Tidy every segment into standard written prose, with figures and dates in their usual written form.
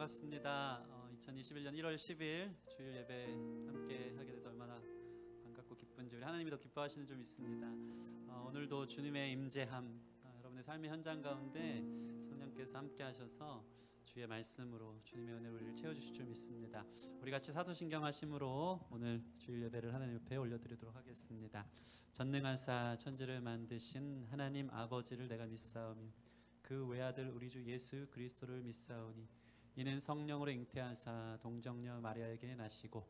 반갑습니다. 2021년 1월 10일 주일 예배 함께 하게 돼서 얼마나 반갑고 기쁜지 우리 하나님이 더 기뻐하시는 점 있습니다. 오늘도 주님의 임재함, 여러분의 삶의 현장 가운데 성령께서 함께 하셔서 주의 말씀으로 주님의 은혜로 우리를 채워주실 줄 믿습니다. 우리 같이 사도신경 하심으로 오늘 주일 예배를 하나님 옆에 올려드리도록 하겠습니다. 전능하사 천지를 만드신 하나님 아버지를 내가 믿사오며 그 외아들 우리 주 예수 그리스도를 믿사오니 이는 성령으로 잉태하사 동정녀 마리아에게 나시고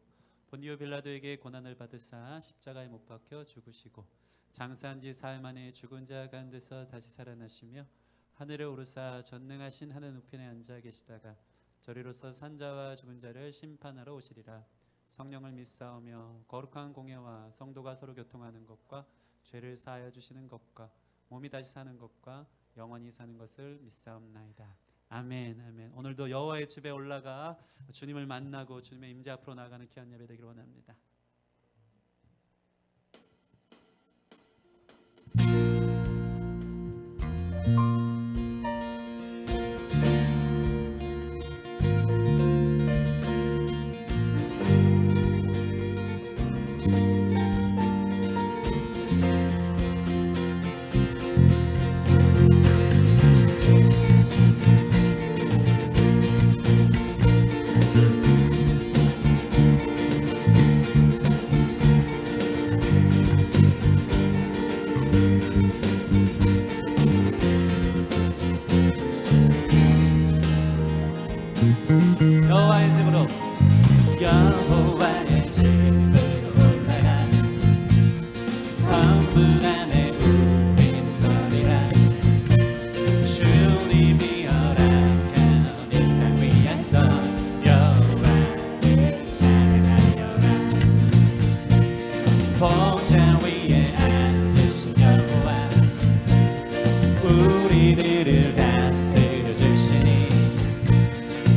본디오 빌라도에게 고난을 받으사 십자가에 못 박혀 죽으시고 장사한 지 사흘 만에 죽은 자 가운데서 다시 살아나시며 하늘에 오르사 전능하신 하늘 우편에 앉아 계시다가 저리로서 산자와 죽은 자를 심판하러 오시리라. 성령을 믿사오며 거룩한 공예와 성도가 서로 교통하는 것과 죄를 사하여 주시는 것과 몸이 다시 사는 것과 영원히 사는 것을 믿사옵나이다. 아멘. 아멘. 오늘도 여호와의 집에 올라가 주님을 만나고 주님의 임재 앞으로 나아가는 귀한 예배 되기를 원합니다. 여호와의 집으로 여호와의 집으로 올라가 성문 안에 울린 소리라 주님이 허락한 이 땅 위에서 여호와를 찬양하여라. 보좌 위에 앉으신 여호와 우리들을 다스려 주시니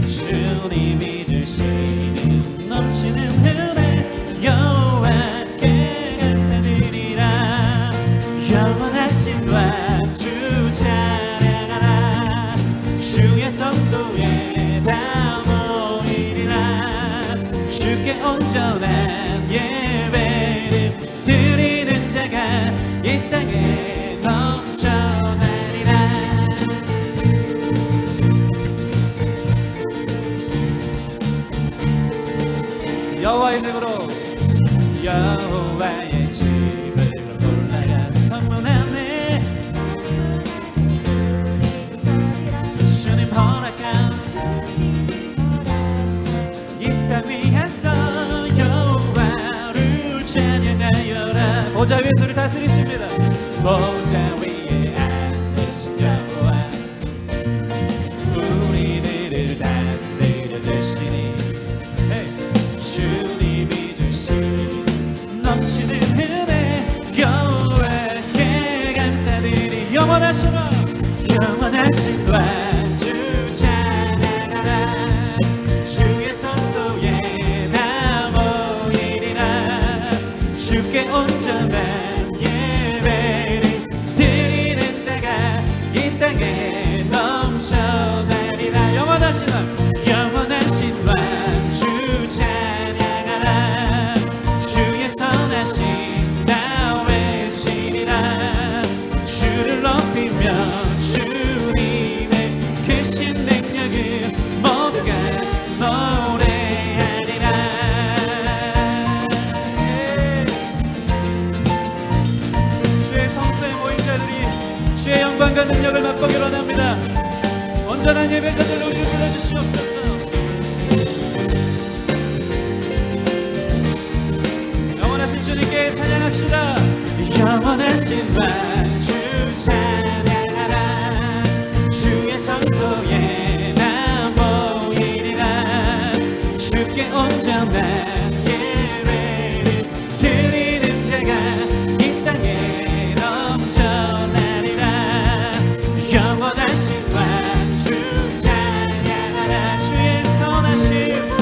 주님이 주시는 넘치는 은혜 여호와께 감사드리라. 영원하신 주 찬양하라. 주의 성소에 다 모이리라. 주께 온전한 예배를 드리는 자가 이 땅에 넘쳐나리라. 여호와의 이름으로 여호와의 집으로 올라가 성문 안에 주님 허락한 이 땅 위에서 여호와를 찬양하여라. 보좌 위에 소리 다스리십니다. 보좌 위에 앉으신 여호와 우리들을 다스려 주시니 주님이 주신 넘치는 은혜 여호와께 감사드리. 영원하신 주 찬양하라. 주의 성소에 다 모이리라. 주께 온전한 예배를 드리는 자가 이 땅에 넘쳐나리라. 영원하신 주 찬양하라. 주의 선하신 나 외치리라. 주를 높이며 주님의 크신 능력을 모두가 노래하리라. 주의 성소에 모인 자들이 주의 영광과 능력을 맛보기를 원합니다. 온전한 예배자들로 우리를 불러주시옵소서. 주님께 찬양합시다. 영원하신 주 찬양하라. 주의 성소에 나 모이리라. 주께 온전한 예배를 드리는 자가 이 땅에 넘쳐나리라. 영원하신 주 찬양하라. 주의 선하심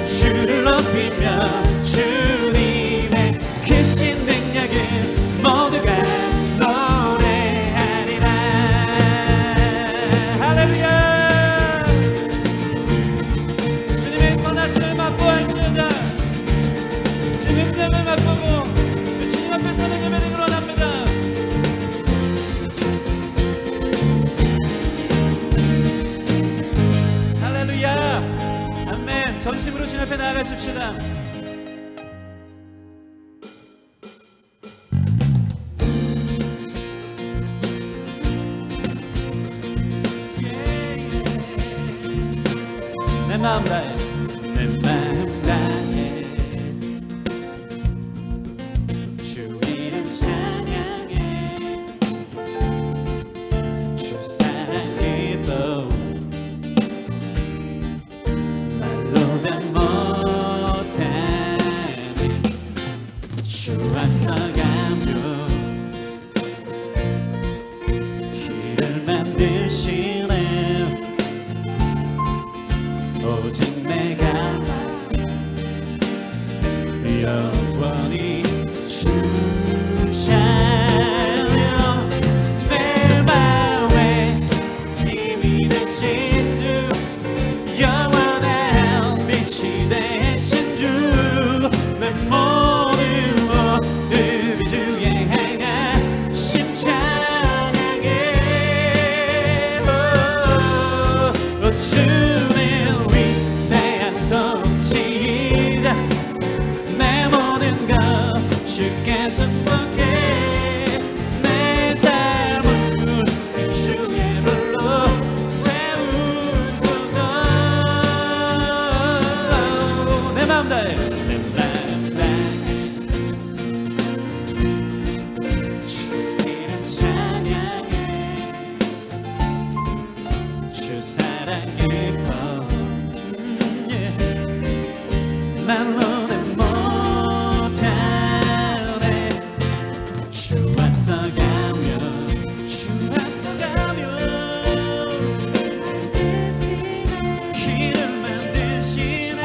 주를 높이며 주님의 크신 능력을 모두가 노래하리라. 주님 앞에 나아가십시다. 내 마음 다해, 내 마음 다해 주 이름 찬양해. 주 사랑 기뻐 말로 다 못하네. 주 앞서가며 길을 만드시네. 오직 내가 영원히 주 찬양. 내 마음에 힘이 되신 주, 영원한 빛이 되신 주, 내 모든 모습이 주의 행하심 찬양해. 주님 위대한 통치자, 내 모든 것 주께 승복해. 내 삶을 주의 불로 세우소서. 내 마음 다해, 내 마음 다해 주 이름 찬양해. 주 사랑 기뻐 말로는 못하네. 주 앞서가며 주 앞서가며 길을 만드시네.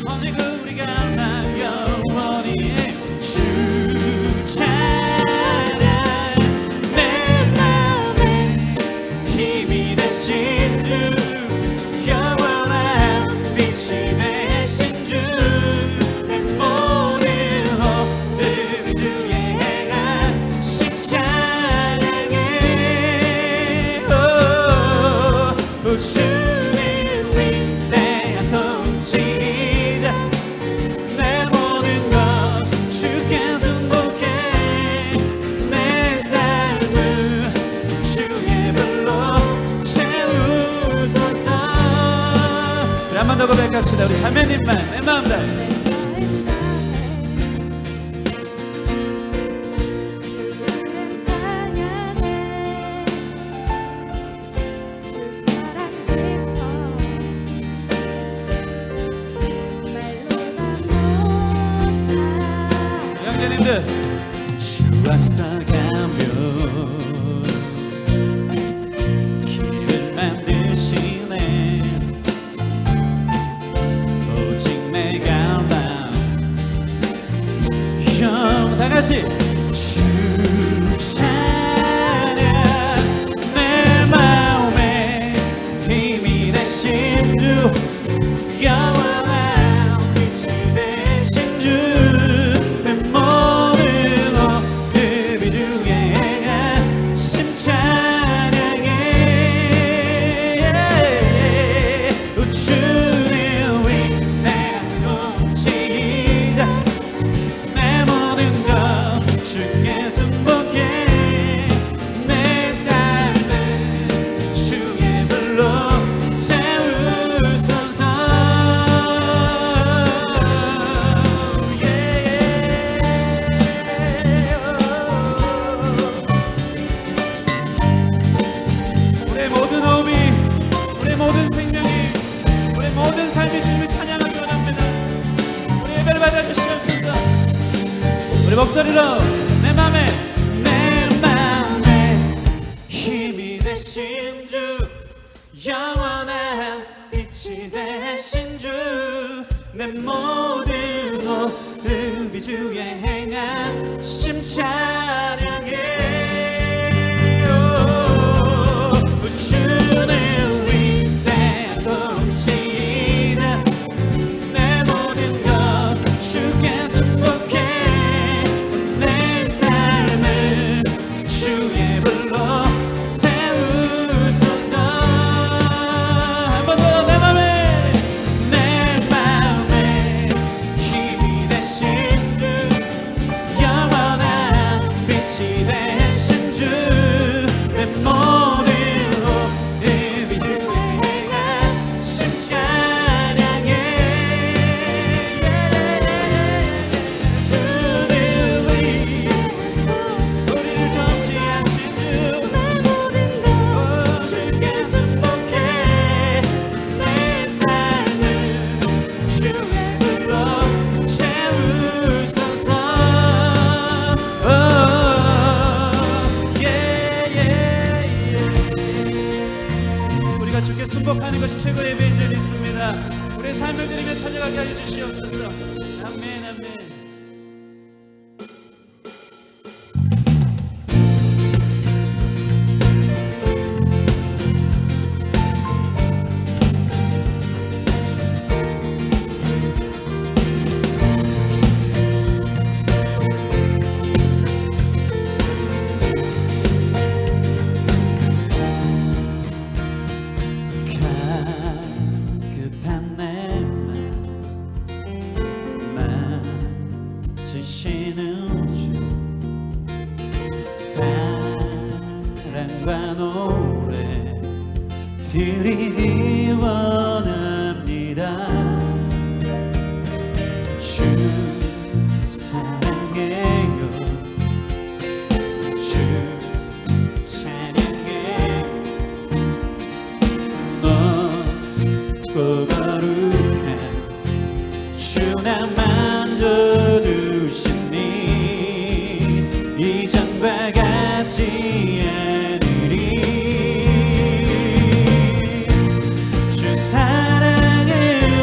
오직 우리가 나 영원히 주 찬양. 내 마음에 힘이 되신 주, 영원한 빛이 되신 주, 내 모든 모습이 주의 행하심 찬양해. 주님 위대한 통치자, 내 모든 것 주께 승복해. 내 삶을 주의 불로 세우소서. 한 번 더 고백합시다. 우리 자매님만 내 마음 다해. 형제님들, 주 앞서가며 길을 만드시네. 오직 내가 형 다같이 주 찬양. 내 마음에 힘이 되신 주, 영원한 빛이 되신 주, 내 모든 모습이 주의 행하심 찬양해. 주님 위대한 통치자, 내 모든 것 주께 승복해. 내 삶을 주의 불로 세우소서. 우리의 모든 호흡이, 우리의 모든 생명이, 우리의 모든 삶이 주님을 찬양하기 원합니다. 우리 예배를 받아주시옵소서. 우리 목소리로 내 맘에 힘이 되신 주, 영원한 빛이 되신 주, 내 모든 모습이 주의 행하심 찬양해. 주는 위대한 통치자, 내 모든 것 주께 승복해. 내 삶을 주의 불로 세우소서. 한 번 더 내 맘에 삶을 드리며 찾아가게 하여 주시옵소서. 아멘 아멘. 사랑과 노래 드리기 원합니다. 주 사랑해요. 주 찬양해요. 높고 거룩한 주 나 만져주시니 이전과 같지 않으리. 주 사랑해요.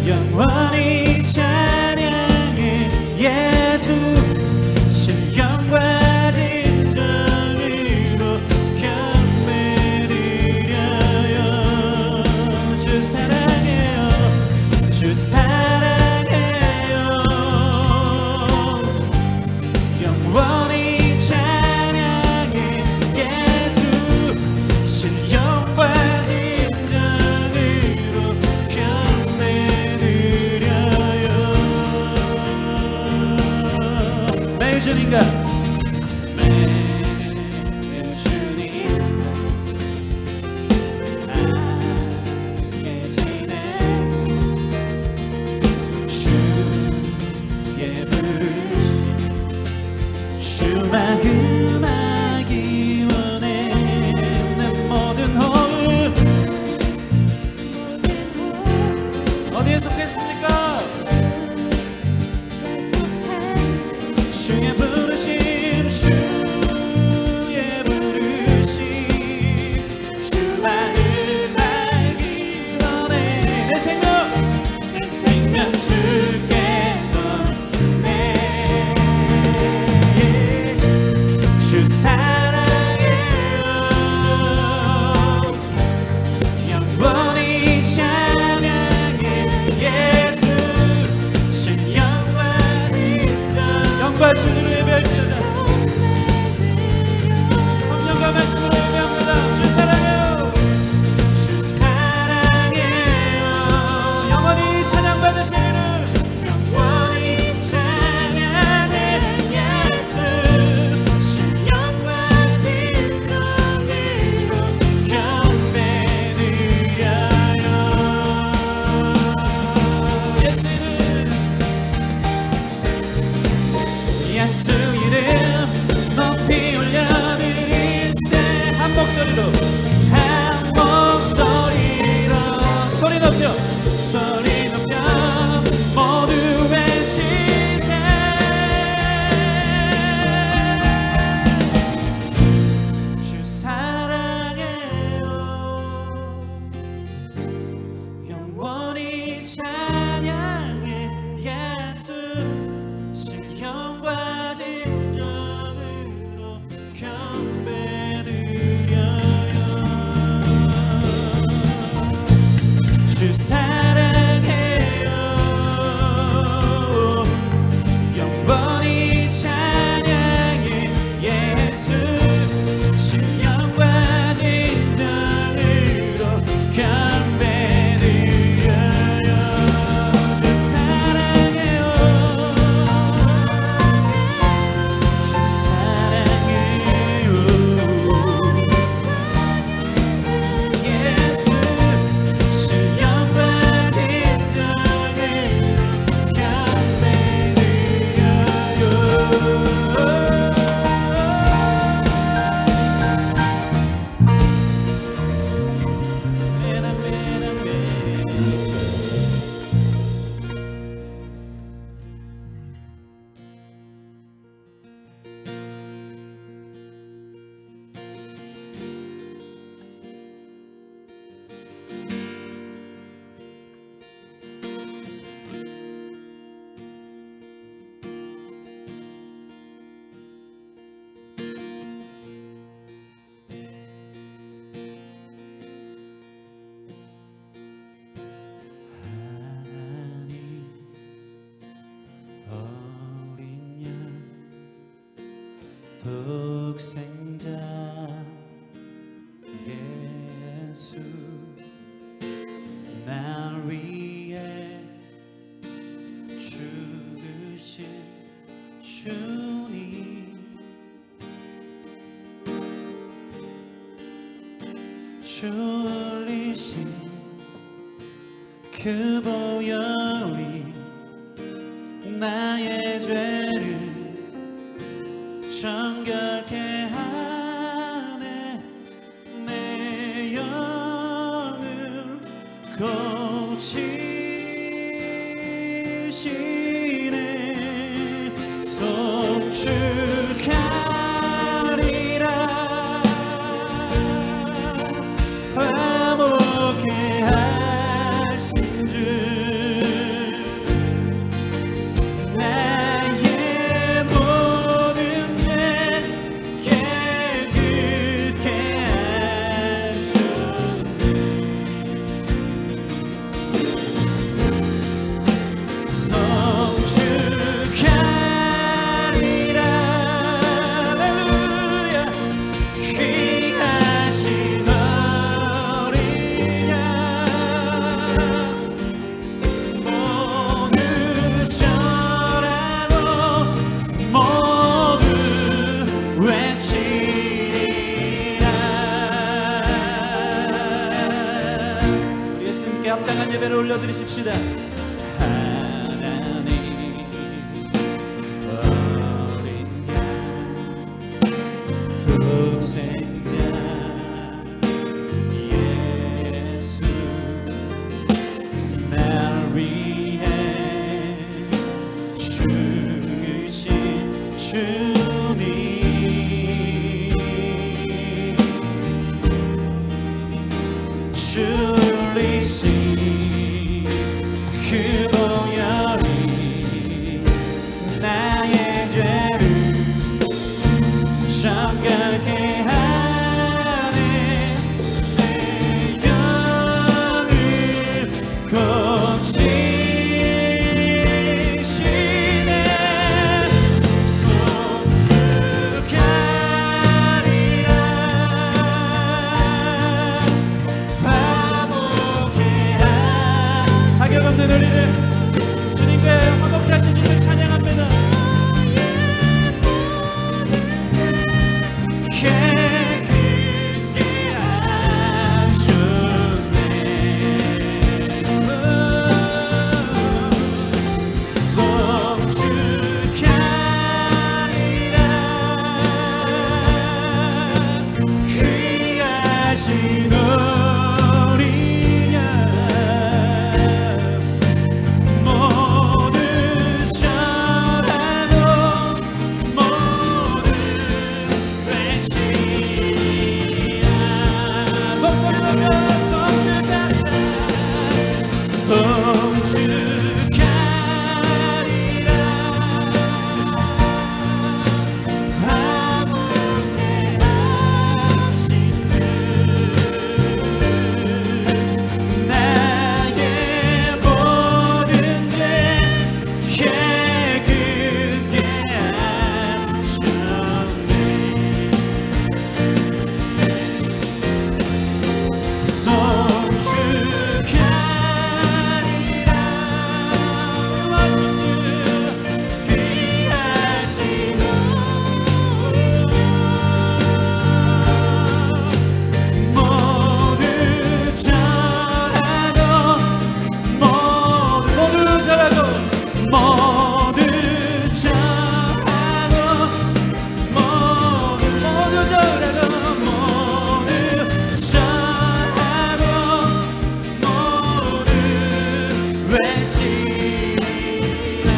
영원히 찬양해. 예수 신령과 진정으로 경배드려요. 주 사랑해요. 주 사랑해요. 영원히 찬양해. 예수 신령과 진정으로 경배드려요. 매일 주님과 매일 주님과 함께 지내 주의 부르심 주 마음 알기 원해. 내 모든 호흡 어디에 속했습니까? 주의 부르심 주의 부르심 주 마음 알기 원해. 내 생명 주께서 내 주 사랑해요. 영원히 찬양해. 예수 신령과 진정 영과 진리로 예배할지어다. 성령과 말씀으로 예배합니다. 주 사랑해요. 주 사랑해요. 영원히 찬양받으시는 영원히 찬양해. 예수 신령과 진정으로 경배드려요. 예수 이름 높이 올려드리세. 한 목소리로 한 목소리로 소리 높여 소리 높여 모두 외치세. 주 사랑해요. 영원히 찬양해. 예수 신령과 진정으로 경배드려요. 주 사랑해요. 영원히 찬양해. 예수 신령과 진정으로 경배드려요. 주 사랑해요. 주 사랑해요. 예수 신령과 주리신 그 보혈이 나의 죄를 정결케 하네. 내 영을 고치시네. 송축하리라. 화목케 하신 주 나의 모든 죄 깨끗게 하셨네. 성축하리라. 할렐루야. 귀하신 어린 양 모두 절하고 모두 외치리라. 우리 예수님께 합당한 예배를 올려드리십시다. 하나님 어린 양 독생자 예수 날 위해 죽으신 주님 줄리신 그 보혈이 나의 죄를 정결케 하네. 내 영을 고치시네. 송축하리라. 화목케 자격 없는 우리를 주님께 화목케 하신 주를 찬양합니다. 깨끗게 하셨네. 송축하리라. 귀하신 어린 양 모두 절하고 모두 외치리라. 목소리 높여 송축하리라. 송축하리라. 화목케 하신 주 나의 모든 죄 깨끗게 하셨네. 송축하리라. 하신 주 귀하신 모두 절하고 모두 절하고 모두 절하고 모두 절하고 모두 절하고 모두 외치리라.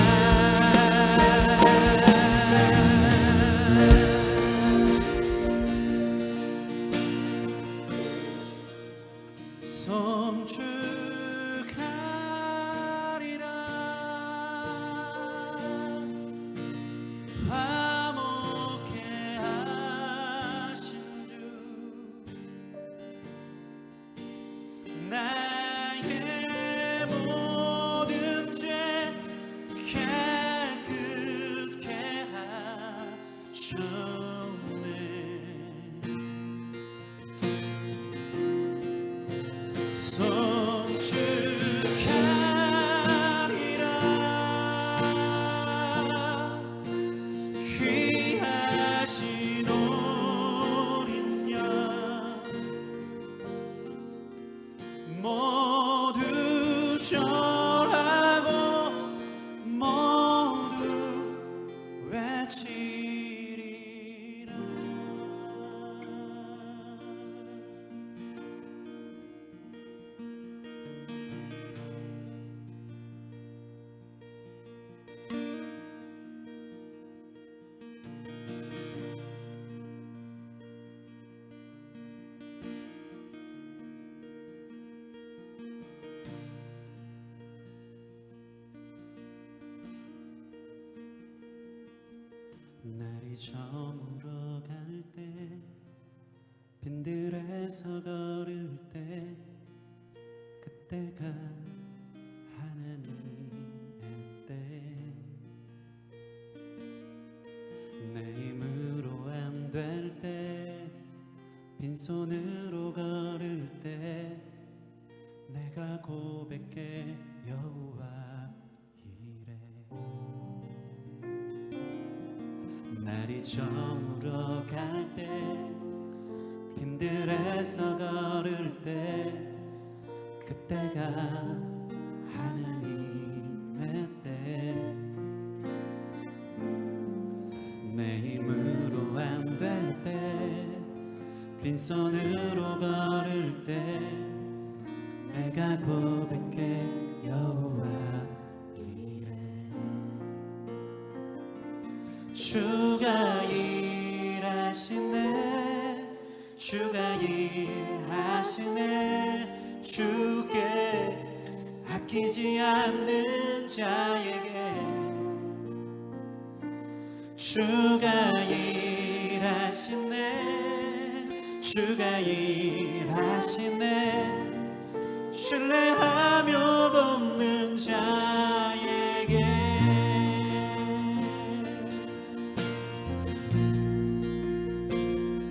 송축하리라. 화목케 하신 주 나의 모든 죄 깨끗게 하셨네. 송축하리라. 귀하신 어린 양 모두 절하고 모두 외치리라. 날이 저물어 갈 때 빈들에서 걸을 때 그때가 하나님의 때. 내 힘으로 안 될 때 빈손으로 걸을 때 내가 고백해 여호와 이래. 날이 저물어 갈 때 빈들에서 걸을 때 그때가 하나님의 때. 내 힘으로 안 될 때 빈손으로 걸을 때 내가 고백해 여호와 주가 일하시네 주가 일하시네 주께 아끼지 않는 자에게 주가 일하시네 주가 일하시네 신뢰하며 돕는 자에게.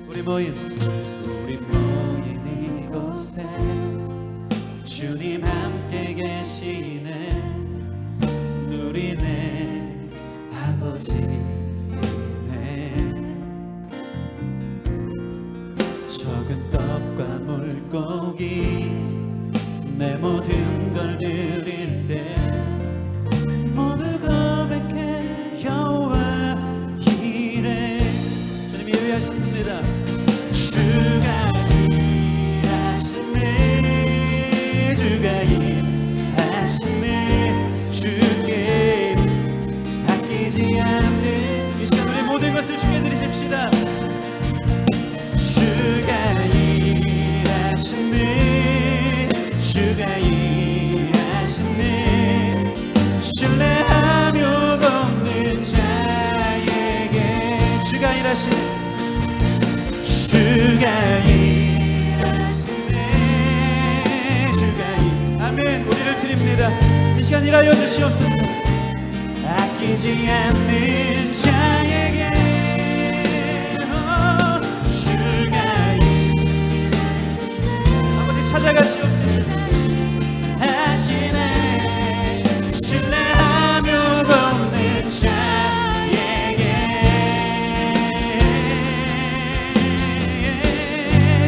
우리 모인 이곳에 주님 함께 계시네. 누리네 아버지네. 적은 떡과 물고기 내 모든 걸 드릴 때 모두 고백해 여호와 이래. 주님 예배하셨습니다. 주가 일하시네 주가 일하시네 주께 아끼지 않는 이 시간 우리 모든 것을 주께 드리십시다. 주가 일하시네 주가 일하시네 신뢰하며 걷는 자에게 주가 일하시네 주가 일하시네 주가 아멘. 우리를 드립니다. 이 시간 일하여 주시옵소서. 아끼지 않는 자에게 주가 아버지 찾아가시옵소서. 하시네 신뢰하며 걷는 자에게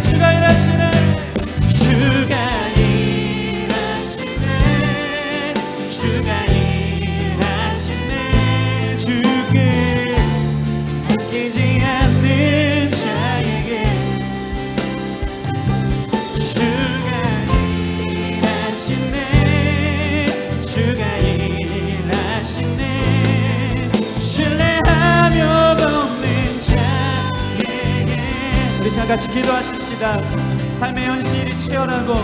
주가 일하시네 주가 일하시네 주가 일하시네 주께 아끼지 않는 자에게 주가 일하시네 주가 일하시네 신뢰하며 돕는 자에게. 우리 자 같이 기도하십시다. 삶의 현실이 치열하고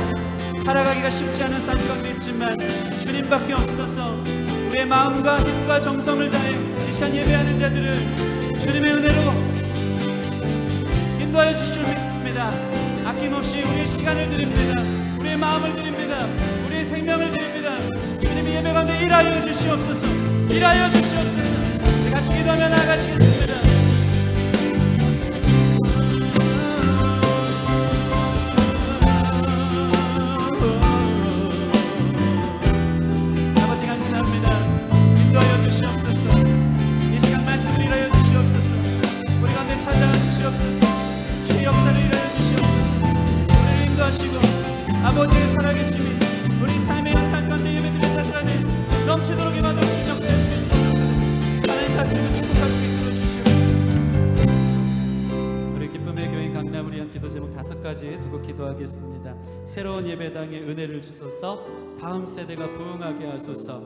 살아가기가 쉽지 않은 삶 가운데 있지만 주님밖에 없어서 우리의 마음과 힘과 정성을 다해 이 시간 예배하는 자들을 주님의 은혜로 인도하여 주실 줄 믿습니다. 아낌없이 우리의 시간을 드립니다. 우리의 마음을 드립니다. 우리의 생명을 드립니다. 주님이 예배 가운데 일하여 주시옵소서. 일하여 주시옵소서. 우리 같이 기도하며 나아가시겠습니다. 아버지 감사합니다. 인도하여 주시옵소서. 이 시간 말씀을 일하여 주시옵소서. 우리 가운데 찾아와 주시옵소서. 주의 역사를 일하여 주시옵소서. 우리를 인도하시고 아버지의 살아계심이 우리 삶의 현장 가운데 예배드리는 자들 안에 넘치도록 임하도록 주님 역사하시겠습니다. 하나님 다스리고 축복하시고 이끌어 주시옵소서. 우리 기쁨의 교인 강남을 위한 기도 제목 5가지 두고 기도하겠습니다. 새로운 예배당에 은혜를 주소서. 다음 세대가 부흥하게 하소서.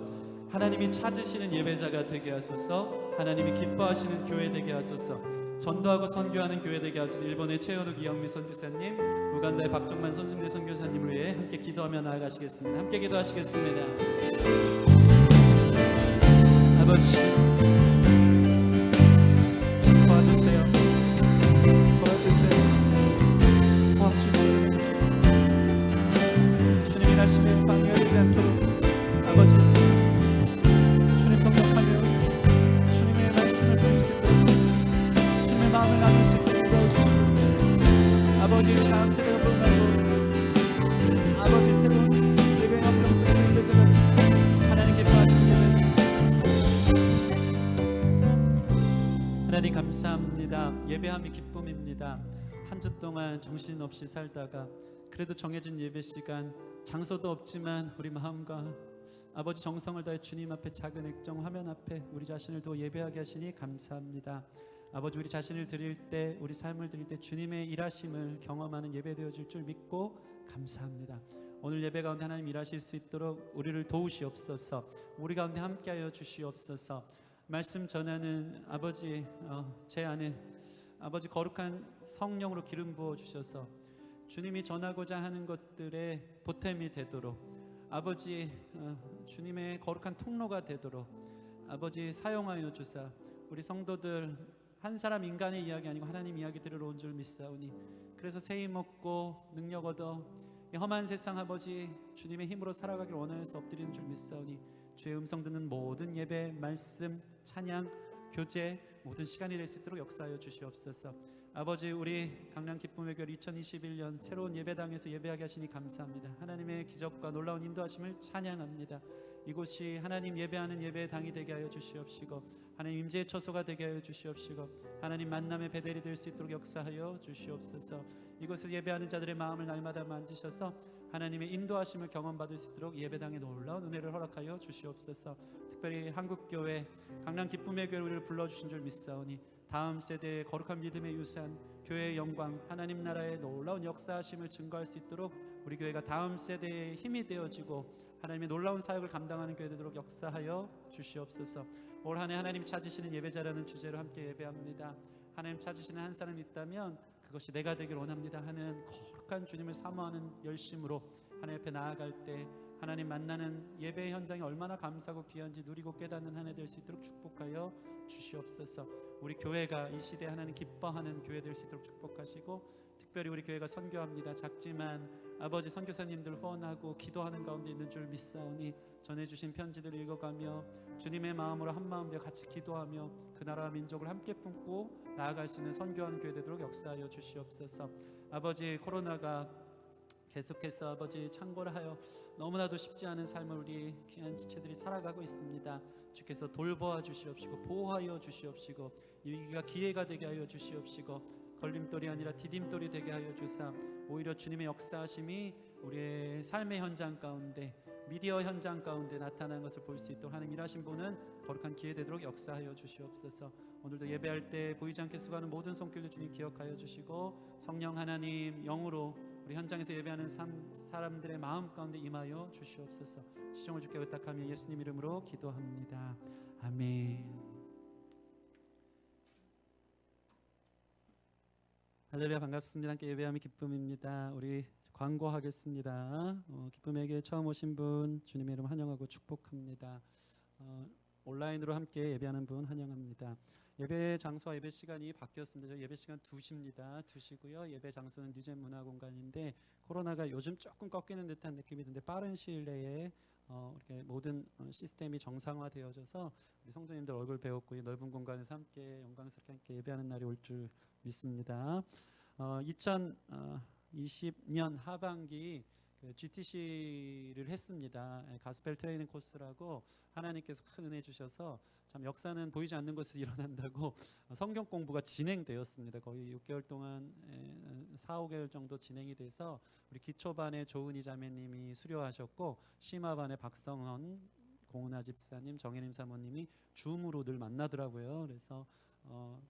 하나님이 찾으시는 예배자가 되게 하소서. 하나님이 기뻐하시는 교회 되게 하소서. 전도하고 선교하는 교회 되게 하소서. 일본의 최현욱 이영미 선교사님, 우간다의 박종만 선승대 선교사님을 위해 함께 기도하며 나아가시겠습니다. 함께 기도하시겠습니다. 아버지 도와주세요. 주님이 나심에 방해하지 않도록 아버지 주님 동역하며 주님의 말씀을 들을 수 있도록 주님의 마음을 나눌 수 있도록 도와주시고 아버지 다음 세대가 부흥하고 아버지 새로운 예배 영광스러운 예배자가 하나님 기뻐하시는 예배 하나님 감사합니다. 예배함이 기쁨입니다. 한 주 동안 정신없이 살다가 그래도 정해진 예배 시간 장소도 없지만 우리 마음과 아버지 정성을 다해 주님 앞에 작은 액정 화면 앞에 우리 자신을 두어 예배하게 하시니 감사합니다. 아버지 우리 자신을 드릴 때 우리 삶을 드릴 때 주님의 일하심을 경험하는 예배 되어질 줄 믿고 감사합니다. 오늘 예배 가운데 하나님 일하실 수 있도록 우리를 도우시옵소서. 우리 가운데 함께하여 주시옵소서. 말씀 전하는 아버지 제 안에 아버지 거룩한 성령으로 기름 부어 주셔서 주님이 전하고자 하는 것들의 보탬이 되도록 아버지 주님의 거룩한 통로가 되도록 아버지 사용하여 주사 우리 성도들 한 사람 인간의 이야기 아니고 하나님 이야기 들으러 온 줄 믿사오니 그래서 세임 얻고 능력 얻어 이 험한 세상 아버지 주님의 힘으로 살아가길 원하여서 엎드리는 줄 믿사오니 주의 음성 듣는 모든 예배 말씀 찬양 교제 모든 시간이 될 수 있도록 역사하여 주시옵소서. 아버지 우리 강남 기쁨의 교회 2021년 새로운 예배당에서 예배하게 하시니 감사합니다. 하나님의 기적과 놀라운 인도하심을 찬양합니다. 이곳이 하나님 예배하는 예배당이 되게 하여 주시옵시고 하나님 임재의 처소가 되게 하여 주시옵시고 하나님 만남의 베델이 될 수 있도록 역사하여 주시옵소서. 이곳에서 예배하는 자들의 마음을 날마다 만지셔서 하나님의 인도하심을 경험받을 수 있도록 예배당에 놀라운 은혜를 허락하여 주시옵소서. 특별히 한국교회 강남 기쁨의 교회를 우리를 불러주신 줄 믿사오니 다음 세대의 거룩한 믿음의 유산 교회의 영광 하나님 나라의 놀라운 역사하심을 증거할 수 있도록 우리 교회가 다음 세대의 힘이 되어지고 하나님의 놀라운 사역을 감당하는 교회 되도록 역사하여 주시옵소서. 올 한 해 하나님 찾으시는 예배자라는 주제로 함께 예배합니다. 하나님 찾으시는 한 사람이 있다면 그것이 내가 되길 원합니다 하는 거룩한 주님을 사모하는 열심으로 하나님 앞에 나아갈 때 하나님 만나는 예배 현장이 얼마나 감사하고 귀한지 누리고 깨닫는 한 해 될 수 있도록 축복하여 주시옵소서. 우리 교회가 이 시대에 하나님 기뻐하는 교회 될 수 있도록 축복하시고 특별히 우리 교회가 선교합니다. 작지만 아버지 선교사님들 후원하고 기도하는 가운데 있는 줄 믿사오니 전해주신 편지들을 읽어가며 주님의 마음으로 한마음 되어 같이 기도하며 그 나라와 민족을 함께 품고 나아갈 수 있는 선교하는 교회 되도록 역사하여 주시옵소서. 아버지 코로나가 계속해서 아버지 창궐하여 너무나도 쉽지 않은 삶을 우리 귀한 지체들이 살아가고 있습니다. 주께서 돌보아 주시옵시고 보호하여 주시옵시고 이 위기가 기회가 되게 하여 주시옵시고 걸림돌이 아니라 디딤돌이 되게 하여 주사 오히려 주님의 역사하심이 우리의 삶의 현장 가운데 미디어 현장 가운데 나타나는 것을 볼 수 있도록 하나님 일하신 분은 거룩한 기회 되도록 역사하여 주시옵소서. 오늘도 예배할 때 보이지 않게 수고하는 모든 손길도 주님 기억하여 주시고 성령 하나님 영으로 우리 현장에서 예배하는 사람들의 마음 가운데 임하여 주시옵소서. 시종을 주께 의탁하며 예수님 이름으로 기도합니다. 아멘. 할렐루야 반갑습니다. 함께 예배함이 기쁨입니다. 우리 광고하겠습니다. 기쁨에게 처음 오신 분 주님의 이름 환영하고 축복합니다. 온라인으로 함께 예배하는 분 환영합니다. 예배 장소와 예배 시간이 바뀌었습니다. 예배 시간 2시입니다. 2시고요. 예배 장소는 뉴젠 문화공간인데 코로나가 요즘 조금 꺾이는 듯한 느낌이 드는데 빠른 시일 내에 이렇게 모든 시스템이 정상화되어져서 우리 성도님들 얼굴 배웠고 이 넓은 공간에서 함께 영광스럽게 함께 예배하는 날이 올 줄 믿습니다. 2020년 하반기 GTC를 했습니다. 가스펠 트레이닝 코스라고 하나님께서 큰 은혜 주셔서 참 역사는 보이지 않는 것에서 일어난다고 성경 공부가 진행되었습니다. 거의 6개월 동안 4, 5개월 정도 진행이 돼서 우리 기초반에 조은희 자매님이 수료하셨고 심화반에 박성헌 공은하 집사님, 정혜림 사모님이 줌으로 늘 만나더라고요. 그래서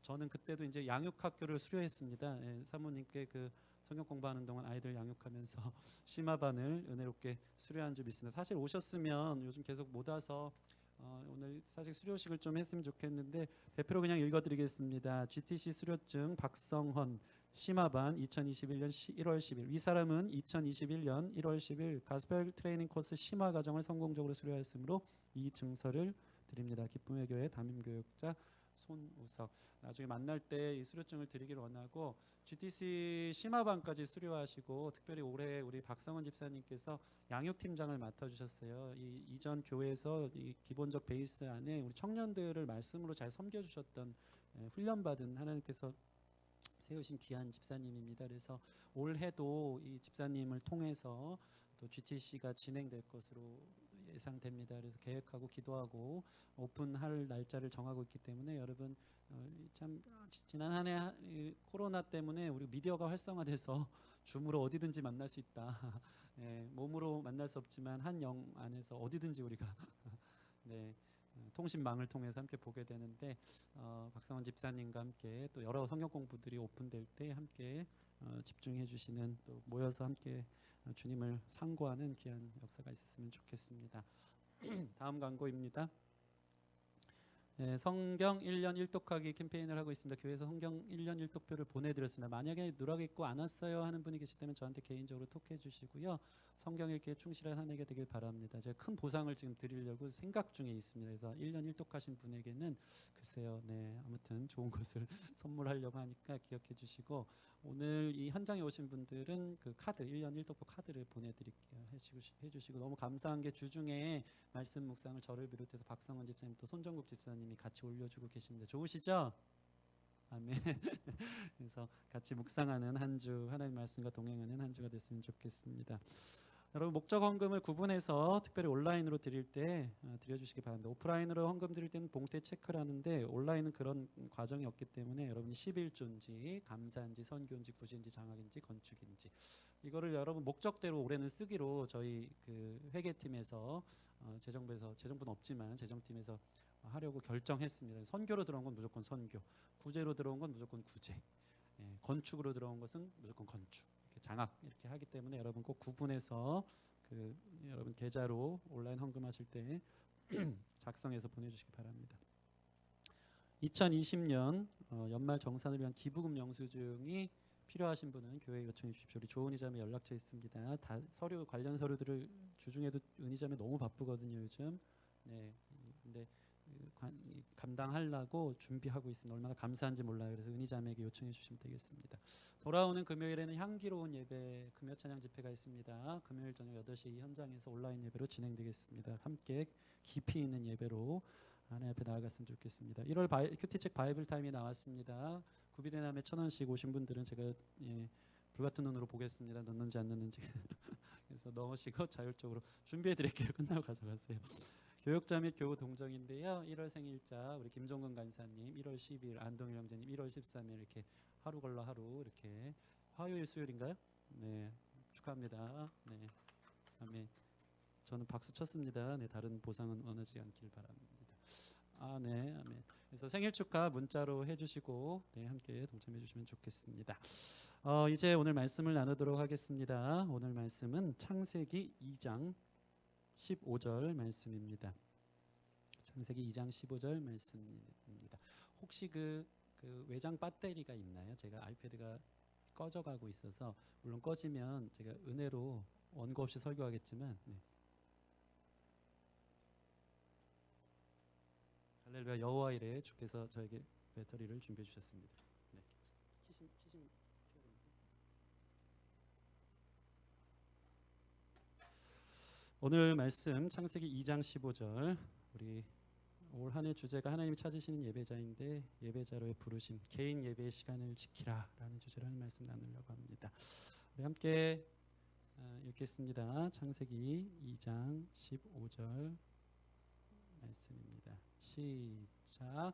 저는 그때도 이제 양육학교를 수료했습니다. 예, 사모님께 그 성경 공부하는 동안 아이들 양육하면서 심화반을 은혜롭게 수료한 줄 믿습니다. 사실 오셨으면 요즘 계속 못 와서 오늘 사실 수료식을 좀 했으면 좋겠는데 대표로 그냥 읽어드리겠습니다. GTC 수료증 박성헌 심화반 2021년 1월 10일. 이 사람은 2021년 1월 10일 가스펠 트레이닝 코스 심화 과정을 성공적으로 수료하였으므로 이 증서를 드립니다. 기쁨의 교회 담임교육자 손우석. 나중에 만날 때 이 수료증을 드리길 원하고 GTC 심화반까지 수료하시고 특별히 올해 우리 박성원 집사님께서 양육팀장을 맡아주셨어요. 이 이전 교회에서 이 기본적 베이스 안에 우리 청년들을 말씀으로 잘 섬겨주셨던 훈련받은 하나님께서 세우신 귀한 집사님입니다. 그래서 올해도 이 집사님을 통해서 또 GTC가 진행될 것으로 예상됩니다. 그래서 계획하고 기도하고 오픈할 날짜를 정하고 있기 때문에 여러분 참 지난 한 해 코로나 때문에 우리 미디어가 활성화돼서 줌으로 어디든지 만날 수 있다. 예, 몸으로 만날 수 없지만 한 영 안에서 어디든지 우리가 네, 통신망을 통해서 함께 보게 되는데 박성원 집사님과 함께 또 여러 성경 공부들이 오픈될 때 함께 집중해 주시는 또 모여서 함께 주님을 상고하는 귀한 역사가 있었으면 좋겠습니다. 다음 광고입니다. 네, 성경 1년 1독하기 캠페인을 하고 있습니다. 교회에서 성경 1년 1독표를 보내드렸습니다. 만약에 누락 읽고 안 왔어요 하는 분이 계시다면 저한테 개인적으로 톡해 주시고요. 성경 읽기에 충실한 한 해가 되길 바랍니다. 제가 큰 보상을 지금 드리려고 생각 중에 있습니다. 그래서 1년 1독하신 분에게는 글쎄요, 네, 아무튼 좋은 것을 선물하려고 하니까 기억해 주시고 오늘 이 현장에 오신 분들은 그 카드 1년 1독표 카드를 보내드릴게요. 해주시고 너무 감사한 게 주중에 말씀 묵상을 저를 비롯해서 박성원 집사님 또 손정국 집사님이 같이 올려주고 계십니다. 좋으시죠? 아멘. 그래서 같이 묵상하는 한 주, 하나님 말씀과 동행하는 한 주가 됐으면 좋겠습니다. 여러분 목적 헌금을 구분해서 특별히 온라인으로 드릴 때 드려주시기 바랍니다. 오프라인으로 헌금 드릴 때는 봉투에 체크를 하는데 온라인은 그런 과정이 없기 때문에 여러분이 11조인지 감사인지 선교인지 구제인지 장학인지 건축인지 이거를 여러분 목적대로 올해는 쓰기로 저희 그 회계팀에서 재정부는 없지만 재정팀에서 하려고 결정했습니다. 선교로 들어온 건 무조건 선교, 구제로 들어온 건 무조건 구제, 건축으로 들어온 것은 무조건 건축. 장학 이렇게 하기 때문에 여러분 꼭 구분해서 그 여러분 계좌로 온라인 헌금하실 때 작성해서 보내주시기 바랍니다. 2020년 연말 정산을 위한 기부금 영수증이 필요하신 분은 교회에 요청해 주십시오. 우리 조은희 자매 연락처 있습니다. 다 서류 관련 서류들을 주중에도 은희 자매 너무 바쁘거든요 요즘. 네, 근데 감당하려고 준비하고 있습니다. 얼마나 감사한지 몰라요. 그래서 은희 자매에게 요청해 주시면 되겠습니다. 돌아오는 금요일에는 향기로운 예배 금요 찬양 집회가 있습니다. 금요일 저녁 8시 이 현장에서 온라인 예배로 진행되겠습니다. 함께 깊이 있는 예배로 하나님 앞에 나아갔으면 좋겠습니다. 1월 큐티책 바이블 타임이 나왔습니다. 구비대남에 1,000원씩 오신 분들은 제가 불같은 눈으로 보겠습니다. 넣는지 안 넣는지. 그래서 넣으시고 자율적으로 준비해 드릴게요. 끝나고 가져가세요. 교육자 및 교우 동정인데요. 1월 생일자 우리 김종근 간사님, 1월 10일 안동일 형제님, 1월 13일 이렇게 하루 걸러 하루 이렇게 화요일 수요일인가요? 네, 축하합니다. 네, 아멘. 저는 박수 쳤습니다. 네, 다른 보상은 원하지 않길 바랍니다. 아, 네, 아멘. 그래서 생일 축하 문자로 해주시고 네, 함께 동참해 주시면 좋겠습니다. 이제 오늘 말씀을 나누도록 하겠습니다. 오늘 말씀은 창세기 2장 15절 말씀입니다. 창세기 2장 15절 말씀입니다. 혹시 그 외장 배터리가 있나요? 제가 아이패드가 꺼져가고 있어서 물론 꺼지면 제가 은혜로 원고 없이 설교하겠지만 네. 할렐루야 여호와 이레 주께서 저에게 배터리를 준비해 주셨습니다. 네. 키시면 오늘 말씀 창세기 2장 15절 우리 올 한 해 주제가 하나님이 찾으시는 예배자인데 예배자로의 부르심 개인 예배의 시간을 지키라 라는 주제로 한 말씀 나누려고 합니다. 우리 함께 읽겠습니다. 창세기 2장 15절 말씀입니다. 시작.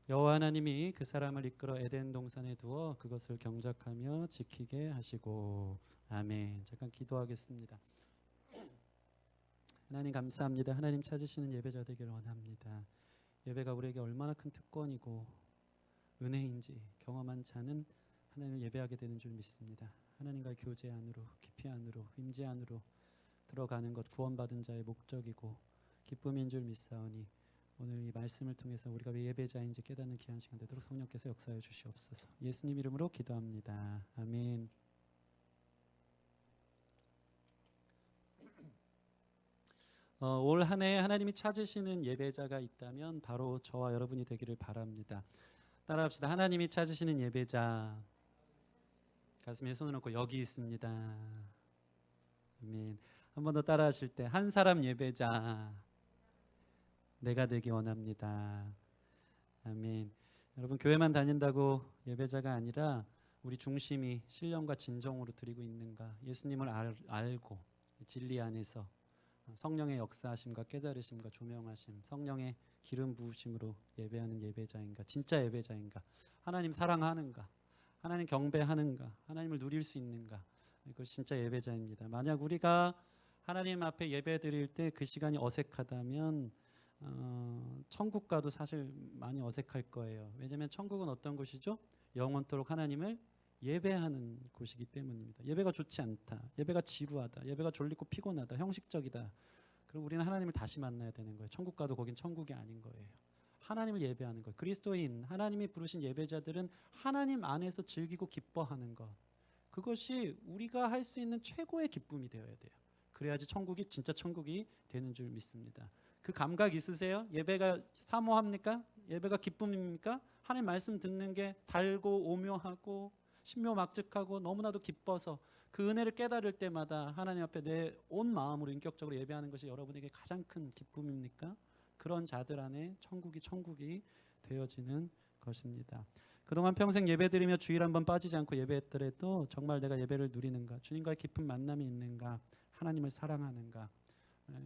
여호와 하나님이 그 사람을 이끌어 에덴 동산에 두어 그것을 경작하며 지키게 하시고. 아멘. 잠깐 기도하겠습니다. 하나님 감사합니다. 하나님 찾으시는 예배자 되기를 원합니다. 예배가 우리에게 얼마나 큰 특권이고 은혜인지 경험한 자는 하나님을 예배하게 되는 줄 믿습니다. 하나님과의 교제 안으로, 깊이 안으로, 임재 안으로 들어가는 것 구원받은 자의 목적이고 기쁨인 줄 믿사오니 오늘 이 말씀을 통해서 우리가 왜 예배자인지 깨닫는 귀한 시간 되도록 성령께서 역사해 주시옵소서. 예수님 이름으로 기도합니다. 아멘. 올 한 해 하나님이 찾으시는 예배자가 있다면 바로 저와 여러분이 되기를 바랍니다. 따라합시다. 하나님이 찾으시는 예배자. 가슴에 손을 얹고 여기 있습니다. 아멘. 한 번 더 따라하실 때 한 사람 예배자 내가 되기 원합니다. 아멘. 여러분 교회만 다닌다고 예배자가 아니라 우리 중심이 신령과 진정으로 드리고 있는가, 예수님을 알고 진리 안에서 성령의 역사하심과 깨달으심과 조명하심, 성령의 기름 부으심으로 예배하는 예배자인가, 진짜 예배자인가, 하나님 사랑하는가, 하나님 경배하는가, 하나님을 누릴 수 있는가, 이것 진짜 예배자입니다. 만약 우리가 하나님 앞에 예배 드릴 때 그 시간이 어색하다면 천국 가도 사실 많이 어색할 거예요. 왜냐하면 천국은 어떤 곳이죠? 영원토록 하나님을 예배하는 곳이기 때문입니다. 예배가 좋지 않다, 예배가 지루하다, 예배가 졸리고 피곤하다, 형식적이다, 그럼 우리는 하나님을 다시 만나야 되는 거예요. 천국 가도 거긴 천국이 아닌 거예요. 하나님을 예배하는 것, 그리스도인 하나님이 부르신 예배자들은 하나님 안에서 즐기고 기뻐하는 것, 그것이 우리가 할 수 있는 최고의 기쁨이 되어야 돼요. 그래야지 천국이 진짜 천국이 되는 줄 믿습니다. 그 감각 있으세요? 예배가 사모합니까? 예배가 기쁨입니까? 하나님 말씀 듣는 게 달고 오묘하고 신묘막측하고 너무나도 기뻐서 그 은혜를 깨달을 때마다 하나님 앞에 내 온 마음으로 인격적으로 예배하는 것이 여러분에게 가장 큰 기쁨입니까? 그런 자들 안에 천국이 되어지는 것입니다. 그동안 평생 예배드리며 주일 한번 빠지지 않고 예배했더라도 정말 내가 예배를 누리는가, 주님과의 깊은 만남이 있는가, 하나님을 사랑하는가,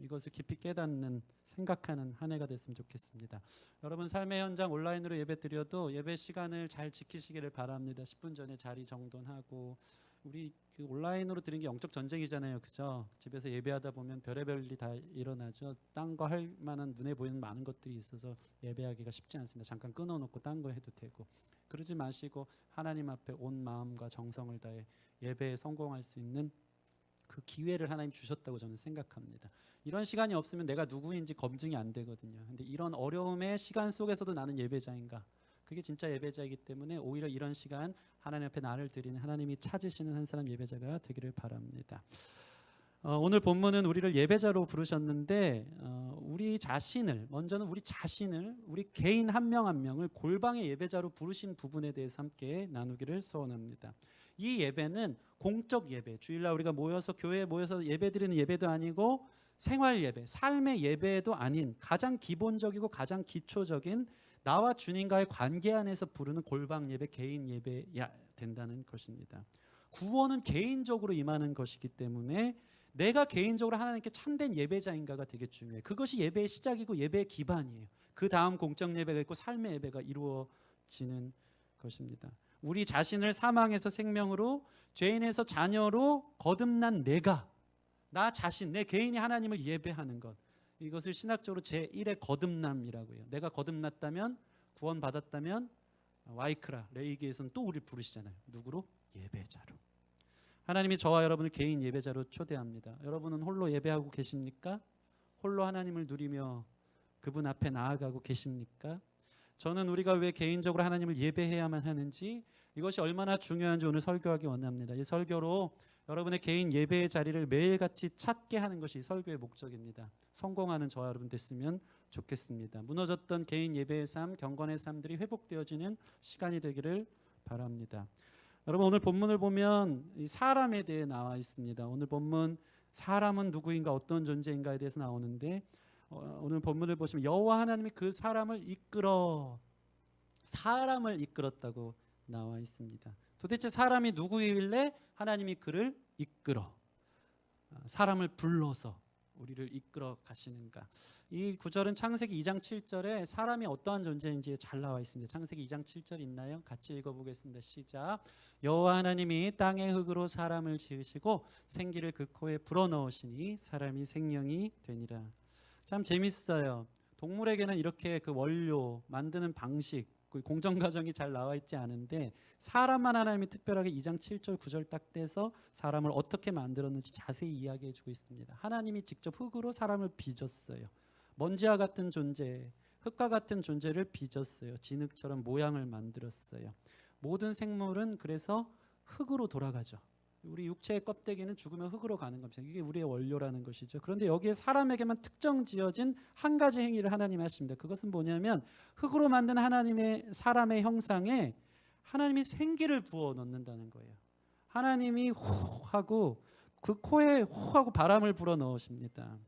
이것을 깊이 깨닫는, 생각하는 한 해가 됐으면 좋겠습니다. 여러분 삶의 현장 온라인으로 예배 드려도 예배 시간을 잘 지키시기를 바랍니다. 10분 전에 자리 정돈하고, 우리 그 온라인으로 드리는 게 영적 전쟁이잖아요, 그죠? 집에서 예배하다 보면 별의별 일이 다 일어나죠. 딴 거 할 만한 눈에 보이는 많은 것들이 있어서 예배하기가 쉽지 않습니다. 잠깐 끊어놓고 딴 거 해도 되고, 그러지 마시고 하나님 앞에 온 마음과 정성을 다해 예배에 성공할 수 있는 그 기회를 하나님 주셨다고 저는 생각합니다. 이런 시간이 없으면 내가 누구인지 검증이 안 되거든요. 근데 이런 어려움의 시간 속에서도 나는 예배자인가? 그게 진짜 예배자이기 때문에 오히려 이런 시간 하나님 앞에 나를 드리는, 하나님이 찾으시는 한 사람 예배자가 되기를 바랍니다. 오늘 본문은 우리를 예배자로 부르셨는데 우리 자신을, 먼저는 우리 자신을, 우리 개인 한 명 한 명을 골방의 예배자로 부르신 부분에 대해서 함께 나누기를 소원합니다. 이 예배는 공적 예배, 주일날 우리가 모여서 교회에 모여서 예배드리는 예배도 아니고 생활 예배, 삶의 예배도 아닌 가장 기본적이고 가장 기초적인 나와 주님과의 관계 안에서 부르는 골방 예배, 개인 예배야 된다는 것입니다. 구원은 개인적으로 임하는 것이기 때문에 내가 개인적으로 하나님께 참된 예배자인가가 되게 중요해요. 그것이 예배의 시작이고 예배의 기반이에요. 그 다음 공적 예배가 있고 삶의 예배가 이루어지는 것입니다. 우리 자신을 사망에서 생명으로, 죄인에서 자녀로 거듭난 나 자신, 내 개인이 하나님을 예배하는 것, 이것을 신학적으로 제1의 거듭남이라고 해요. 내가 거듭났다면, 구원받았다면 와이크라, 레이기에서는 또 우리를 부르시잖아요. 누구로? 예배자로. 하나님이 저와 여러분을 개인 예배자로 초대합니다. 여러분은 홀로 예배하고 계십니까? 홀로 하나님을 누리며 그분 앞에 나아가고 계십니까? 저는 우리가 왜 개인적으로 하나님을 예배해야만 하는지, 이것이 얼마나 중요한지 오늘 설교하기 원합니다. 이 설교로 여러분의 개인 예배의 자리를 매일같이 찾게 하는 것이 이 설교의 목적입니다. 성공하는 저와 여러분 됐으면 좋겠습니다. 무너졌던 개인 예배의 삶, 경건의 삶들이 회복되어지는 시간이 되기를 바랍니다. 여러분 오늘 본문을 보면 이 사람에 대해 나와 있습니다. 오늘 본문 사람은 누구인가, 어떤 존재인가에 대해서 나오는데 오늘 본문을 보시면 여호와 하나님이 그 사람을 이끌었다고 나와 있습니다. 도대체 사람이 누구이길래 하나님이 그를 이끌어 사람을 불러서 우리를 이끌어 가시는가. 이 구절은 창세기 2장 7절에 사람이 어떠한 존재인지 잘 나와 있습니다. 창세기 2장 7절 있나요? 같이 읽어보겠습니다. 시작. 여호와 하나님이 땅의 흙으로 사람을 지으시고 생기를 그 코에 불어넣으시니 사람이 생명이 되니라. 참 재밌어요. 동물에게는 이렇게 그 원료 만드는 방식, 그 공정 과정이 잘 나와 있지 않은데 사람만 하나님이 특별하게 2장 7절 9절 딱 떼서 사람을 어떻게 만들었는지 자세히 이야기해 주고 있습니다. 하나님이 직접 흙으로 사람을 빚었어요. 먼지와 같은 존재, 흙과 같은 존재를 빚었어요. 진흙처럼 모양을 만들었어요. 모든 생물은 그래서 흙으로 돌아가죠. 우리 육체의 껍데기는 죽으면 흙으로 가는 겁니다. 이게 우리의 원료라는 것이죠. 그런데 여기에 사람에게만 특정 지어진 한 가지 행위를 하나님이 하십니다. 그것은 뭐냐면 흙으로 만든 하나님의 사람의 형상에 하나님이 생기를 부어 넣는다는 거예요. 하나님이 후 하고 그 코에 후 하고 바람을 불어 넣으십니다.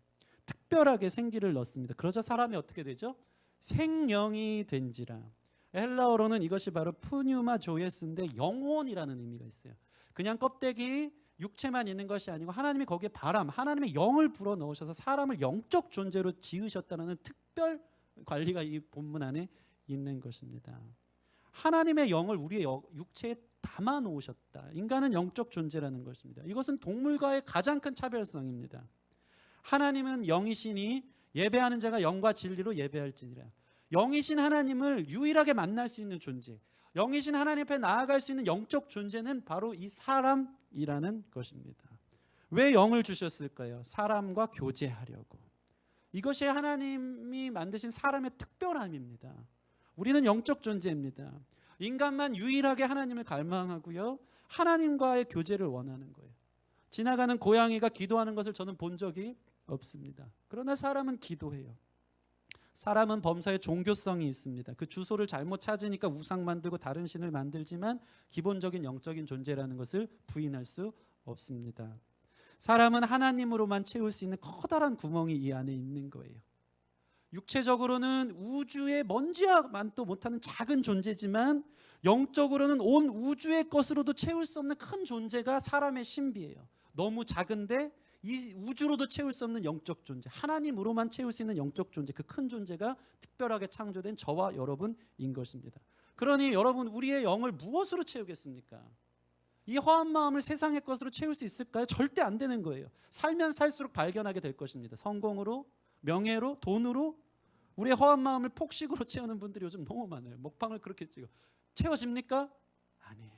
특별하게 생기를 넣습니다. 그러자 사람이 어떻게 되죠? 생명이 된지라. 헬라어로는 이것이 바로 푸뉴마 조예스인데 영혼이라는 의미가 있어요. 그냥 껍데기 육체만 있는 것이 아니고 하나님이 거기에 바람, 하나님의 영을 불어 넣으셔서 사람을 영적 존재로 지으셨다는 특별 관리가 이 본문 안에 있는 것입니다. 하나님의 영을 우리의 육체에 담아 놓으셨다. 인간은 영적 존재라는 것입니다. 이것은 동물과의 가장 큰 차별성입니다. 하나님은 영이시니 예배하는 자가 영과 진리로 예배할지니라. 영이신 하나님을 유일하게 만날 수 있는 존재, 영이신 하나님 앞에 나아갈 수 있는 영적 존재는 바로 이 사람이라는 것입니다. 왜 영을 주셨을까요? 사람과 교제하려고. 이것이 하나님이 만드신 사람의 특별함입니다. 우리는 영적 존재입니다. 인간만 유일하게 하나님을 갈망하고요, 하나님과의 교제를 원하는 거예요. 지나가는 고양이가 기도하는 것을 저는 본 적이 없습니다. 그러나 사람은 기도해요. 사람은 범사에 종교성이 있습니다. 그 주소를 잘못 찾으니까 우상 만들고 다른 신을 만들지만 기본적인 영적인 존재라는 것을 부인할 수 없습니다. 사람은 하나님으로만 채울 수 있는 커다란 구멍이 이 안에 있는 거예요. 육체적으로는 우주의 먼지와만도 못하는 작은 존재지만 영적으로는 온 우주의 것으로도 채울 수 없는 큰 존재가 사람의 신비예요. 너무 작은데 이 우주로도 채울 수 없는 영적 존재, 하나님으로만 채울 수 있는 영적 존재, 그 큰 존재가 특별하게 창조된 저와 여러분인 것입니다. 그러니 여러분, 우리의 영을 무엇으로 채우겠습니까? 이 허한 마음을 세상의 것으로 채울 수 있을까요? 절대 안 되는 거예요. 살면 살수록 발견하게 될 것입니다. 성공으로, 명예로, 돈으로. 우리의 허한 마음을 폭식으로 채우는 분들이 요즘 너무 많아요. 먹방을 그렇게 찍어. 채워집니까? 아니에요.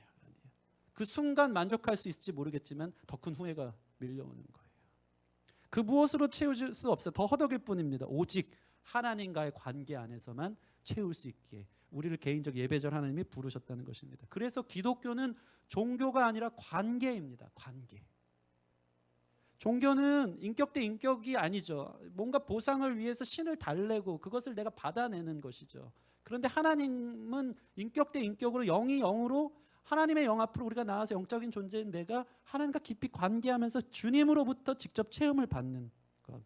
그 순간 만족할 수 있을지 모르겠지만 더 큰 후회가 밀려오는 거예요. 그 무엇으로 채울 수 없어요. 더 허덕일 뿐입니다. 오직 하나님과의 관계 안에서만 채울 수 있기에 우리를 개인적 예배절 하나님이 부르셨다는 것입니다. 그래서 기독교는 종교가 아니라 관계입니다. 관계. 종교는 인격 대 인격이 아니죠. 뭔가 보상을 위해서 신을 달래고 그것을 내가 받아내는 것이죠. 그런데 하나님은 인격 대 인격으로, 영이 영으로, 하나님의 영 앞으로 우리가 나와서 영적인 존재인 내가 하나님과 깊이 관계하면서 주님으로부터 직접 체험을 받는 것.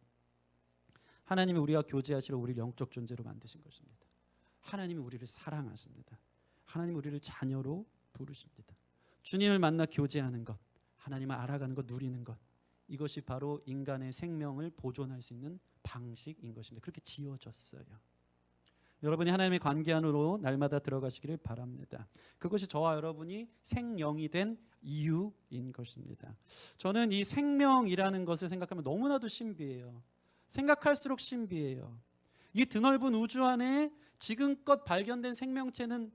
하나님이 우리와 교제하시러 우리를 영적 존재로 만드신 것입니다. 하나님이 우리를 사랑하십니다. 하나님이 우리를 자녀로 부르십니다. 주님을 만나 교제하는 것, 하나님을 알아가는 것, 누리는 것, 이것이 바로 인간의 생명을 보존할 수 있는 방식인 것입니다. 그렇게 지어졌어요. 여러분이 하나님의 관계 안으로 날마다 들어가시기를 바랍니다. 그것이 저와 여러분이 생명이 된 이유인 것입니다. 저는 이 생명이라는 것을 생각하면 너무나도 신비해요. 생각할수록 신비해요. 이 드넓은 우주 안에 지금껏 발견된 생명체는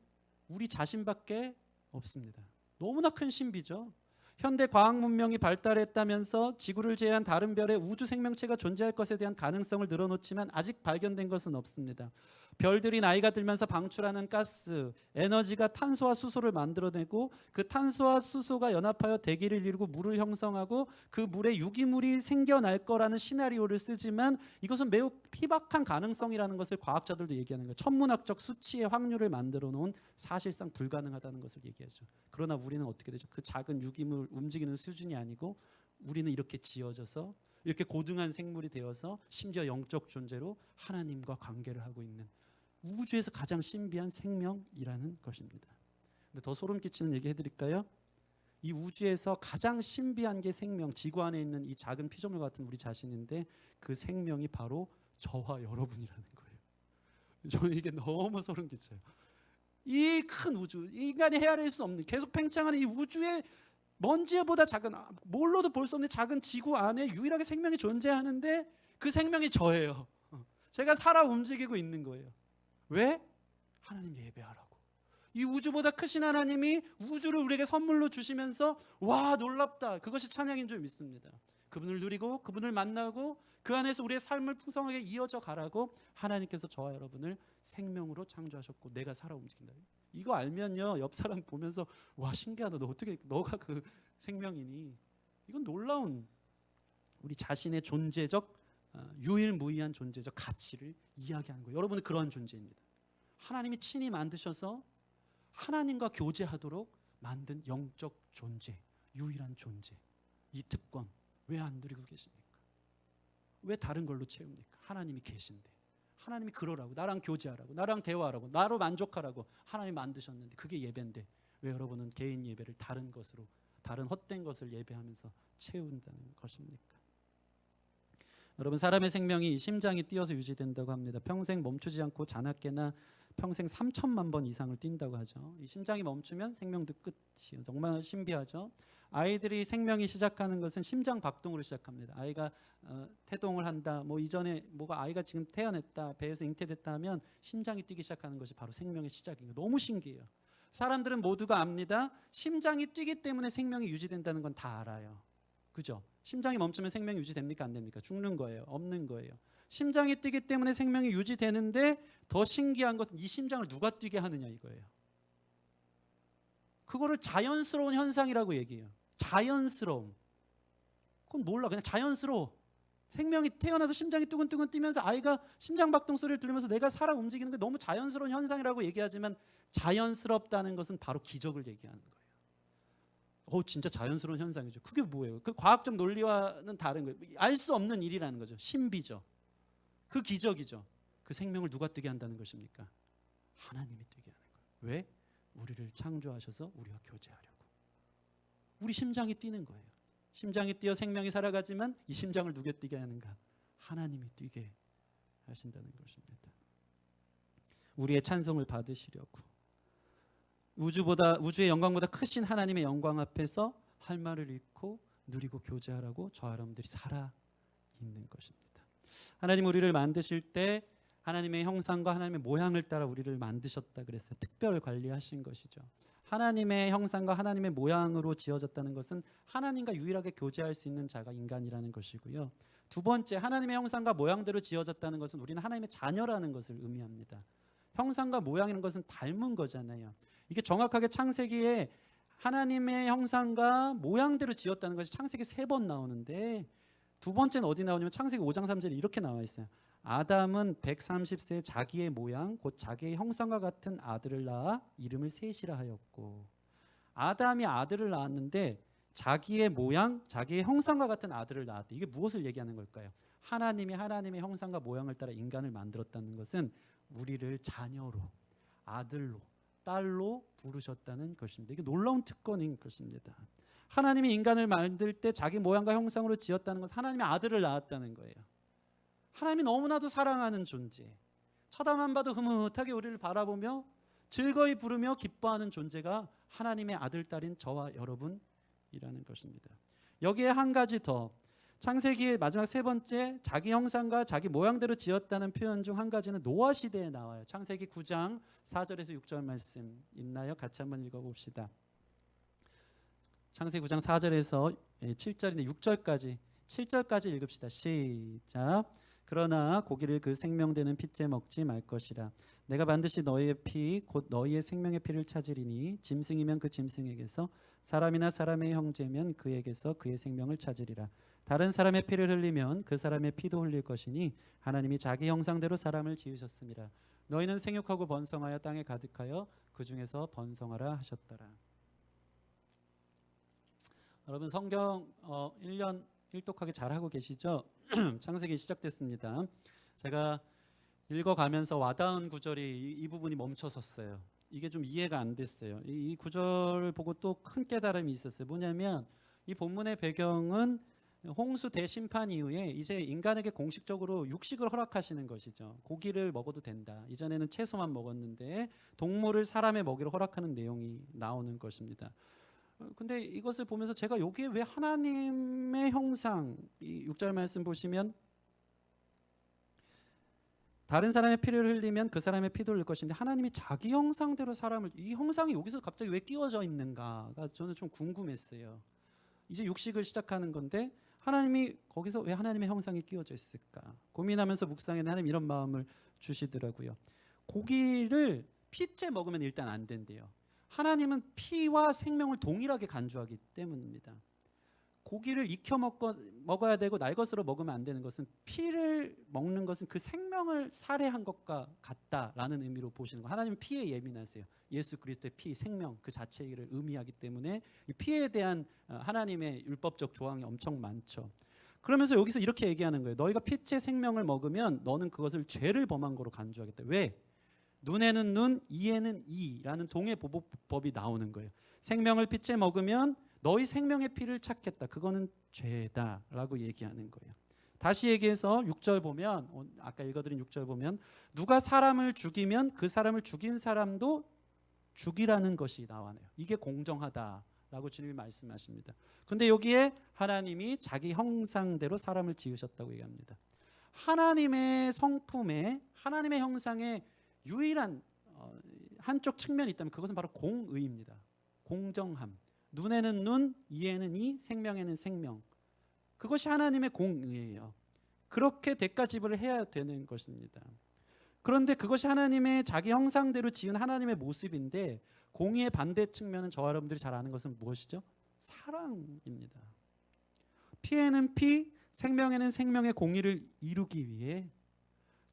우리 자신밖에 없습니다. 너무나 큰 신비죠. 현대 과학 문명이 발달했다면서 지구를 제외한 다른 별에 우주 생명체가 존재할 것에 대한 가능성을 늘어놓지만 아직 발견된 것은 없습니다. 별들이 나이가 들면서 방출하는 가스, 에너지가 탄소와 수소를 만들어내고 그 탄소와 수소가 연합하여 대기를 이루고 물을 형성하고 그 물에 유기물이 생겨날 거라는 시나리오를 쓰지만 이것은 매우 희박한 가능성이라는 것을 과학자들도 얘기하는 거예요. 천문학적 수치의 확률을 만들어 놓은 사실상 불가능하다는 것을 얘기하죠. 그러나 우리는 어떻게 되죠? 그 작은 유기물 움직이는 수준이 아니고 우리는 이렇게 지어져서 이렇게 고등한 생물이 되어서 심지어 영적 존재로 하나님과 관계를 하고 있는 우주에서 가장 신비한 생명이라는 것입니다. 근데 더 소름 끼치는 얘기 해드릴까요? 이 우주에서 가장 신비한 게 생명, 지구 안에 있는 이 작은 피조물 같은 우리 자신인데 그 생명이 바로 저와 여러분이라는 거예요. 저는 이게 너무 소름 끼쳐요. 이 큰 우주, 인간이 헤아릴 수 없는 계속 팽창하는 이 우주의 먼지보다 작은, 뭘로도 볼 수 없는 작은 지구 안에 유일하게 생명이 존재하는데 그 생명이 저예요. 제가 살아 움직이고 있는 거예요. 왜? 하나님 예배하라고. 이 우주보다 크신 하나님이 우주를 우리에게 선물로 주시면서 와 놀랍다, 그것이 찬양인 줄 믿습니다. 그분을 누리고 그분을 만나고 그 안에서 우리의 삶을 풍성하게 이어져 가라고 하나님께서 저와 여러분을 생명으로 창조하셨고 내가 살아 움직인다. 이거 알면요, 옆 사람 보면서 와 신기하다, 너 어떻게 너가 그 생명이니. 이건 놀라운 우리 자신의 존재적 유일무이한 존재적 가치를 이야기하는 거예요. 여러분은 그러한 존재입니다. 하나님이 친히 만드셔서 하나님과 교제하도록 만든 영적 존재, 유일한 존재. 이 특권 왜 안 누리고 계십니까? 왜 다른 걸로 채웁니까? 하나님이 계신데, 하나님이 그러라고, 나랑 교제하라고, 나랑 대화하라고, 나로 만족하라고 하나님 만드셨는데 그게 예배인데 왜 여러분은 개인 예배를 다른 것으로, 다른 헛된 것을 예배하면서 채운다는 것입니까? 여러분, 사람의 생명이 심장이 뛰어서 유지된다고 합니다. 평생 멈추지 않고 자나깨나 평생 3천만 번 이상을 뛴다고 하죠. 이 심장이 멈추면 생명도 끝이에요. 정말 신비하죠. 아이들이 생명이 시작하는 것은 심장 박동으로 시작합니다. 아이가 태동을 한다, 뭐 이전에 뭐가 아이가 지금 태어났다, 배에서 잉태됐다 하면 심장이 뛰기 시작하는 것이 바로 생명의 시작인 거예요. 너무 신기해요. 사람들은 모두가 압니다. 심장이 뛰기 때문에 생명이 유지된다는 건 다 알아요. 그죠? 심장이 멈추면 생명이 유지됩니까? 안 됩니까? 죽는 거예요. 없는 거예요. 심장이 뛰기 때문에 생명이 유지되는데 더 신기한 것은 이 심장을 누가 뛰게 하느냐 이거예요. 그거를 자연스러운 현상이라고 얘기해요. 자연스러움. 그건 몰라. 그냥 자연스러워. 생명이 태어나서 심장이 뜨근뜨근 뛰면서 아이가 심장박동 소리를 들으면서 내가 살아 움직이는 게 너무 자연스러운 현상이라고 얘기하지만 자연스럽다는 것은 바로 기적을 얘기하는 거예요. 진짜 자연스러운 현상이죠. 그게 뭐예요? 그 과학적 논리와는 다른 거예요. 알 수 없는 일이라는 거죠. 신비죠. 그 기적이죠. 그 생명을 누가 뛰게 한다는 것입니까? 하나님이 뛰게 하는 거예요. 왜? 우리를 창조하셔서 우리와 교제하려고. 우리 심장이 뛰는 거예요. 심장이 뛰어 생명이 살아가지만 이 심장을 누가 뛰게 하는가? 하나님이 뛰게 하신다는 것입니다. 우리의 찬송을 받으시려고. 우주의 영광보다 크신 하나님의 영광 앞에서 할 말을 잃고 누리고 교제하라고 저와 여러분들이 살아 있는 것입니다. 하나님 우리를 만드실 때 하나님의 형상과 하나님의 모양을 따라 우리를 만드셨다 그랬어요. 특별 관리하신 것이죠. 하나님의 형상과 하나님의 모양으로 지어졌다는 것은 하나님과 유일하게 교제할 수 있는 자가 인간이라는 것이고요. 두 번째, 하나님의 형상과 모양대로 지어졌다는 것은 우리는 하나님의 자녀라는 것을 의미합니다. 형상과 모양이라는 것은 닮은 거잖아요. 이게 정확하게 창세기에 하나님의 형상과 모양대로 지었다는 것이 창세기 3번 나오는데 두 번째는 어디 나오냐면 창세기 5장 3절에 이렇게 나와 있어요. 아담은 130세에 자기의 모양 곧 자기의 형상과 같은 아들을 낳아 이름을 셋이라 하였고, 아담이 아들을 낳았는데 자기의 모양, 자기의 형상과 같은 아들을 낳았대. 이게 무엇을 얘기하는 걸까요? 하나님이 하나님의 형상과 모양을 따라 인간을 만들었다는 것은 우리를 자녀로, 아들로, 딸로 부르셨다는 것입니다. 이게 놀라운 특권인 것입니다. 하나님이 인간을 만들 때 자기 모양과 형상으로 지었다는 것은 하나님의 아들을 낳았다는 거예요. 하나님이 너무나도 사랑하는 존재, 쳐다만 봐도 흐뭇하게 우리를 바라보며 즐거이 부르며 기뻐하는 존재가 하나님의 아들, 딸인 저와 여러분이라는 것입니다. 여기에 한 가지 더, 창세기의 마지막 3번째 자기 형상과 자기 모양대로 지었다는 표현 중 한 가지는 노아 시대에 나와요. 창세기 9장 4절에서 6절 말씀 있나요? 같이 한번 읽어봅시다. 창세기 9장 4절에서 7절인데 6절까지 7절까지 읽읍시다. 시작. 그러나 고기를 그 생명되는 핏째 먹지 말 것이라. 내가 반드시 너희의 피 곧 너희의 생명의 피를 찾으리니 짐승이면 그 짐승에게서, 사람이나 사람의 형제면 그에게서 그의 생명을 찾으리라. 다른 사람의 피를 흘리면 그 사람의 피도 흘릴 것이니 하나님이 자기 형상대로 사람을 지으셨습니다. 너희는 생육하고 번성하여 땅에 가득하여 그 중에서 번성하라 하셨더라. 여러분 성경 1년 1독하게 잘하고 계시죠? 창세기 시작됐습니다. 제가 읽어가면서 와닿은 구절이 이 부분이 멈춰섰어요. 이게 좀 이해가 안 됐어요. 이 구절을 보고 또 큰 깨달음이 있었어요. 뭐냐면 이 본문의 배경은 홍수 대심판 이후에 이제 인간에게 공식적으로 육식을 허락하시는 것이죠. 고기를 먹어도 된다. 이전에는 채소만 먹었는데 동물을 사람의 먹이로 허락하는 내용이 나오는 것입니다. 근데 이것을 보면서 제가 여기에 왜 하나님의 형상, 이 6절 말씀 보시면 다른 사람의 피를 흘리면 그 사람의 피도 흘릴 것인데 하나님이 자기 형상대로 사람을, 이 형상이 여기서 갑자기 왜 끼워져 있는가가 저는 좀 궁금했어요. 이제 육식을 시작하는 건데 하나님이 거기서 왜 하나님의 형상이 끼워져 있을까 고민하면서 묵상했는데 하나님 이런 마음을 주시더라고요. 고기를 피째 먹으면 일단 안 된대요. 하나님은 피와 생명을 동일하게 간주하기 때문입니다. 고기를 익혀 먹어야 되고 날 것으로 먹으면 안 되는 것은 피를 먹는 것은 그 생명을 살해한 것과 같다라는 의미로 보시는 거. 하나님은 피에 예민하세요. 예수 그리스도의 피, 생명 그 자체를 의미하기 때문에 이 피에 대한 하나님의 율법적 조항이 엄청 많죠. 그러면서 여기서 이렇게 얘기하는 거예요. 너희가 피째 생명을 먹으면 너는 그것을 죄를 범한 거로 간주하겠다. 왜? 눈에는 눈, 이에는 이라는 동해 보복법이 나오는 거예요. 생명을 피째 먹으면 너희 생명의 피를 찾겠다. 그거는 죄다라고 얘기하는 거예요. 다시 얘기해서 6절 보면 아까 읽어드린 6절 보면 누가 사람을 죽이면 그 사람을 죽인 사람도 죽이라는 것이 나와요. 이게 공정하다라고 주님이 말씀하십니다. 근데 여기에 하나님이 자기 형상대로 사람을 지으셨다고 얘기합니다. 하나님의 성품에 하나님의 형상에 유일한 한쪽 측면이 있다면 그것은 바로 공의입니다. 공정함. 눈에는 눈, 이에는 이, 생명에는 생명. 그것이 하나님의 공의예요. 그렇게 대가 지불을 해야 되는 것입니다. 그런데 그것이 하나님의 자기 형상대로 지은 하나님의 모습인데 공의의 반대 측면은 저와 여러분들이 잘 아는 것은 무엇이죠? 사랑입니다. 피에는 피, 생명에는 생명의 공의를 이루기 위해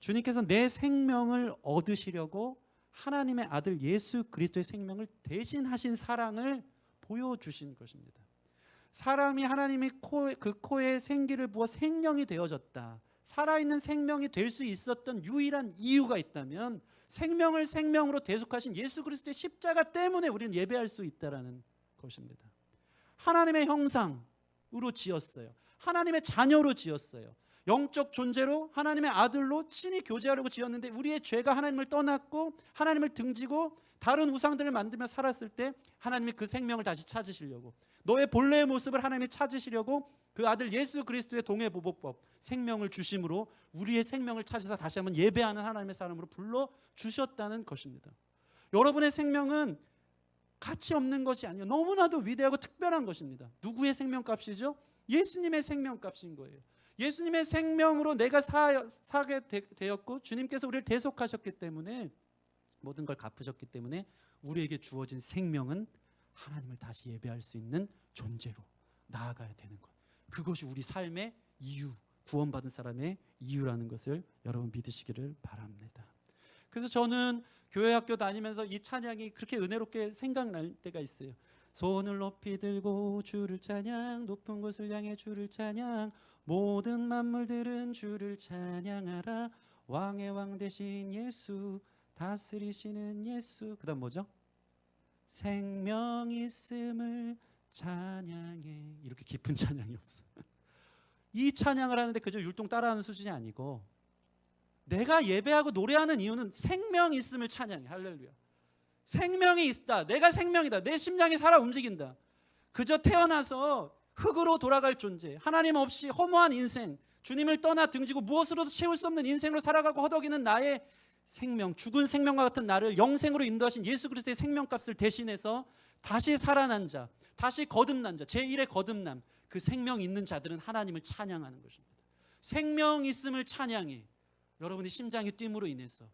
주님께서 내 생명을 얻으시려고 하나님의 아들 예수 그리스도의 생명을 대신하신 사랑을 보여주신 것입니다. 사람이 하나님이 그 코에 생기를 부어 생명이 되어졌다. 살아있는 생명이 될 수 있었던 유일한 이유가 있다면 생명을 생명으로 대속하신 예수 그리스도의 십자가 때문에 우리는 예배할 수 있다는 것입니다. 하나님의 형상으로 지었어요. 하나님의 자녀로 지었어요. 영적 존재로 하나님의 아들로 친히 교제하려고 지었는데 우리의 죄가 하나님을 떠났고 하나님을 등지고 다른 우상들을 만들며 살았을 때 하나님이 그 생명을 다시 찾으시려고 너의 본래의 모습을 하나님이 찾으시려고 그 아들 예수 그리스도의 동해보복법 생명을 주심으로 우리의 생명을 찾아서 다시 한번 예배하는 하나님의 사람으로 불러주셨다는 것입니다. 여러분의 생명은 가치 없는 것이 아니에요. 너무나도 위대하고 특별한 것입니다. 누구의 생명값이죠? 예수님의 생명값인 거예요. 예수님의 생명으로 내가 사게 되었고 주님께서 우리를 대속하셨기 때문에 모든 걸 갚으셨기 때문에 우리에게 주어진 생명은 하나님을 다시 예배할 수 있는 존재로 나아가야 되는 것. 그것이 우리 삶의 이유, 구원받은 사람의 이유라는 것을 여러분 믿으시기를 바랍니다. 그래서 저는 교회 학교 다니면서 이 찬양이 그렇게 은혜롭게 생각날 때가 있어요. 손을 높이 들고 주를 찬양, 높은 곳을 향해 주를 찬양, 모든 만물들은 주를 찬양하라. 왕의 왕 되신 예수, 다스리시는 예수. 그 다음 뭐죠? 생명 있음을 찬양해. 이렇게 깊은 찬양이 없어요. 이 찬양을 하는데 그저 율동 따라하는 수준이 아니고 내가 예배하고 노래하는 이유는 생명 있음을 찬양해. 할렐루야. 생명이 있다. 내가 생명이다. 내 심장이 살아 움직인다. 그저 태어나서 흙으로 돌아갈 존재, 하나님 없이 허무한 인생, 주님을 떠나 등지고 무엇으로도 채울 수 없는 인생으로 살아가고 허덕이는 나의 생명, 죽은 생명과 같은 나를 영생으로 인도하신 예수 그리스도의 생명값을 대신해서 다시 살아난 자, 다시 거듭난 자, 제1의 거듭남, 그 생명 있는 자들은 하나님을 찬양하는 것입니다. 생명 있음을 찬양해. 여러분의 심장이 뛴으로 인해서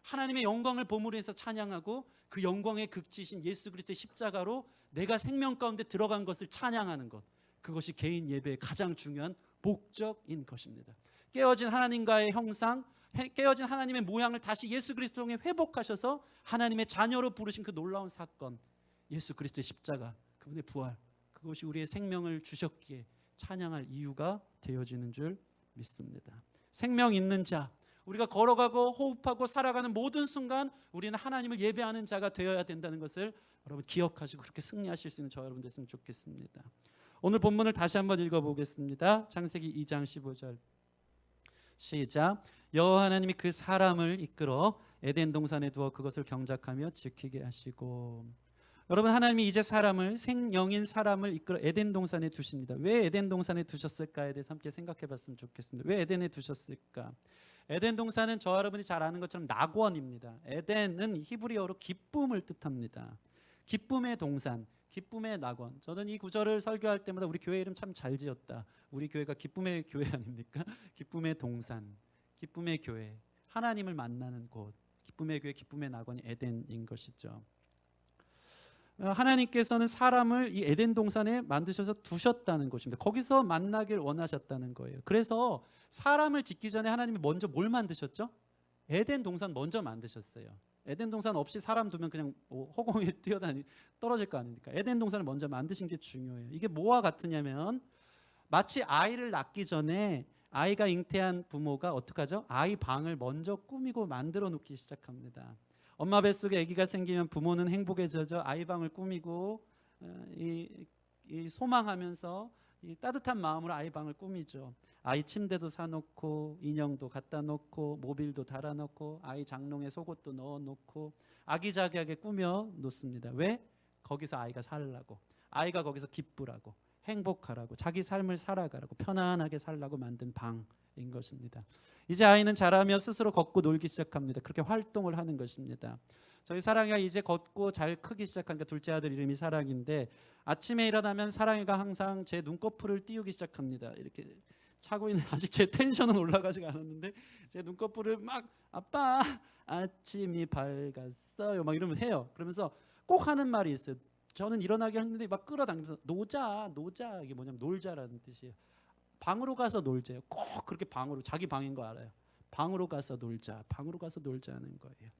하나님의 영광을 보물로 해서 찬양하고 그 영광의 극치신 예수 그리스도의 십자가로 내가 생명 가운데 들어간 것을 찬양하는 것, 그것이 개인 예배의 가장 중요한 목적인 것입니다. 깨어진 하나님과의 형상, 깨어진 하나님의 모양을 다시 예수 그리스도 통해 회복하셔서 하나님의 자녀로 부르신 그 놀라운 사건, 예수 그리스도의 십자가, 그분의 부활, 그것이 우리의 생명을 주셨기에 찬양할 이유가 되어지는 줄 믿습니다. 생명 있는 자, 우리가 걸어가고 호흡하고 살아가는 모든 순간 우리는 하나님을 예배하는 자가 되어야 된다는 것을 여러분 기억하시고 그렇게 승리하실 수 있는 저 여러분 됐으면 좋겠습니다. 오늘 본문을 다시 한번 읽어보겠습니다. 창세기 2장 15절 시작. 여호와 하나님이 그 사람을 이끌어 에덴 동산에 두어 그것을 경작하며 지키게 하시고. 여러분, 하나님이 이제 사람을, 생명인 사람을 이끌어 에덴 동산에 두십니다. 왜 에덴 동산에 두셨을까에 대해서 함께 생각해 봤으면 좋겠습니다. 왜 에덴에 두셨을까? 에덴 동산은 저 여러분이 잘 아는 것처럼 낙원입니다. 에덴은 히브리어로 기쁨을 뜻합니다. 기쁨의 동산, 기쁨의 낙원. 저는 이 구절을 설교할 때마다 우리 교회 이름 참 잘 지었다. 우리 교회가 기쁨의 교회 아닙니까? 기쁨의 동산, 기쁨의 교회, 하나님을 만나는 곳, 기쁨의 교회, 기쁨의 낙원이 에덴인 것이죠. 하나님께서는 사람을 이 에덴 동산에 만드셔서 두셨다는 것입니다. 거기서 만나길 원하셨다는 거예요. 그래서 사람을 짓기 전에 하나님이 먼저 뭘 만드셨죠? 에덴 동산 먼저 만드셨어요. 에덴 동산 없이 사람 두면 그냥 허공에 떨어질 거 아닙니까? 에덴 동산을 먼저 만드신 게 중요해요. 이게 뭐와 같으냐면 마치 아이를 낳기 전에 아이가 잉태한 부모가 어떻게 하죠? 아이 방을 먼저 꾸미고 만들어 놓기 시작합니다. 엄마 뱃속에 아기가 생기면 부모는 행복에 젖어 아이 방을 꾸미고 이 소망하면서 이 따뜻한 마음으로 아이 방을 꾸미죠. 아이 침대도 사놓고 인형도 갖다 놓고 모빌도 달아놓고 아이 장롱에 속옷도 넣어놓고 아기자기하게 꾸며 놓습니다. 왜? 거기서 아이가 살라고, 아이가 거기서 기쁘라고, 행복하라고, 자기 삶을 살아가라고, 편안하게 살라고 만든 방인 것입니다. 이제 아이는 자라며 스스로 걷고 놀기 시작합니다. 그렇게 활동을 하는 것입니다. 저희 사랑이가 이제 걷고 잘 크기 시작하니까 둘째 아들 이름이 사랑인데 아침에 일어나면 사랑이가 항상 제 눈꺼풀을 띄우기 시작합니다. 이렇게 차고 있는, 아직 제 텐션은 올라가지가 않았는데 제 눈꺼풀을 막 아빠 아침이 밝았어요 막 이러면 해요. 그러면서 꼭 하는 말이 있어요. 저는 일어나게 했는데 막 끌어당기면서 노자 이게 뭐냐면 놀자라는 뜻이에요. 방으로 가서 놀자요. 꼭 그렇게 방으로, 자기 방인 거 알아요. 방으로 가서 놀자, 방으로 가서 놀자는 거예요.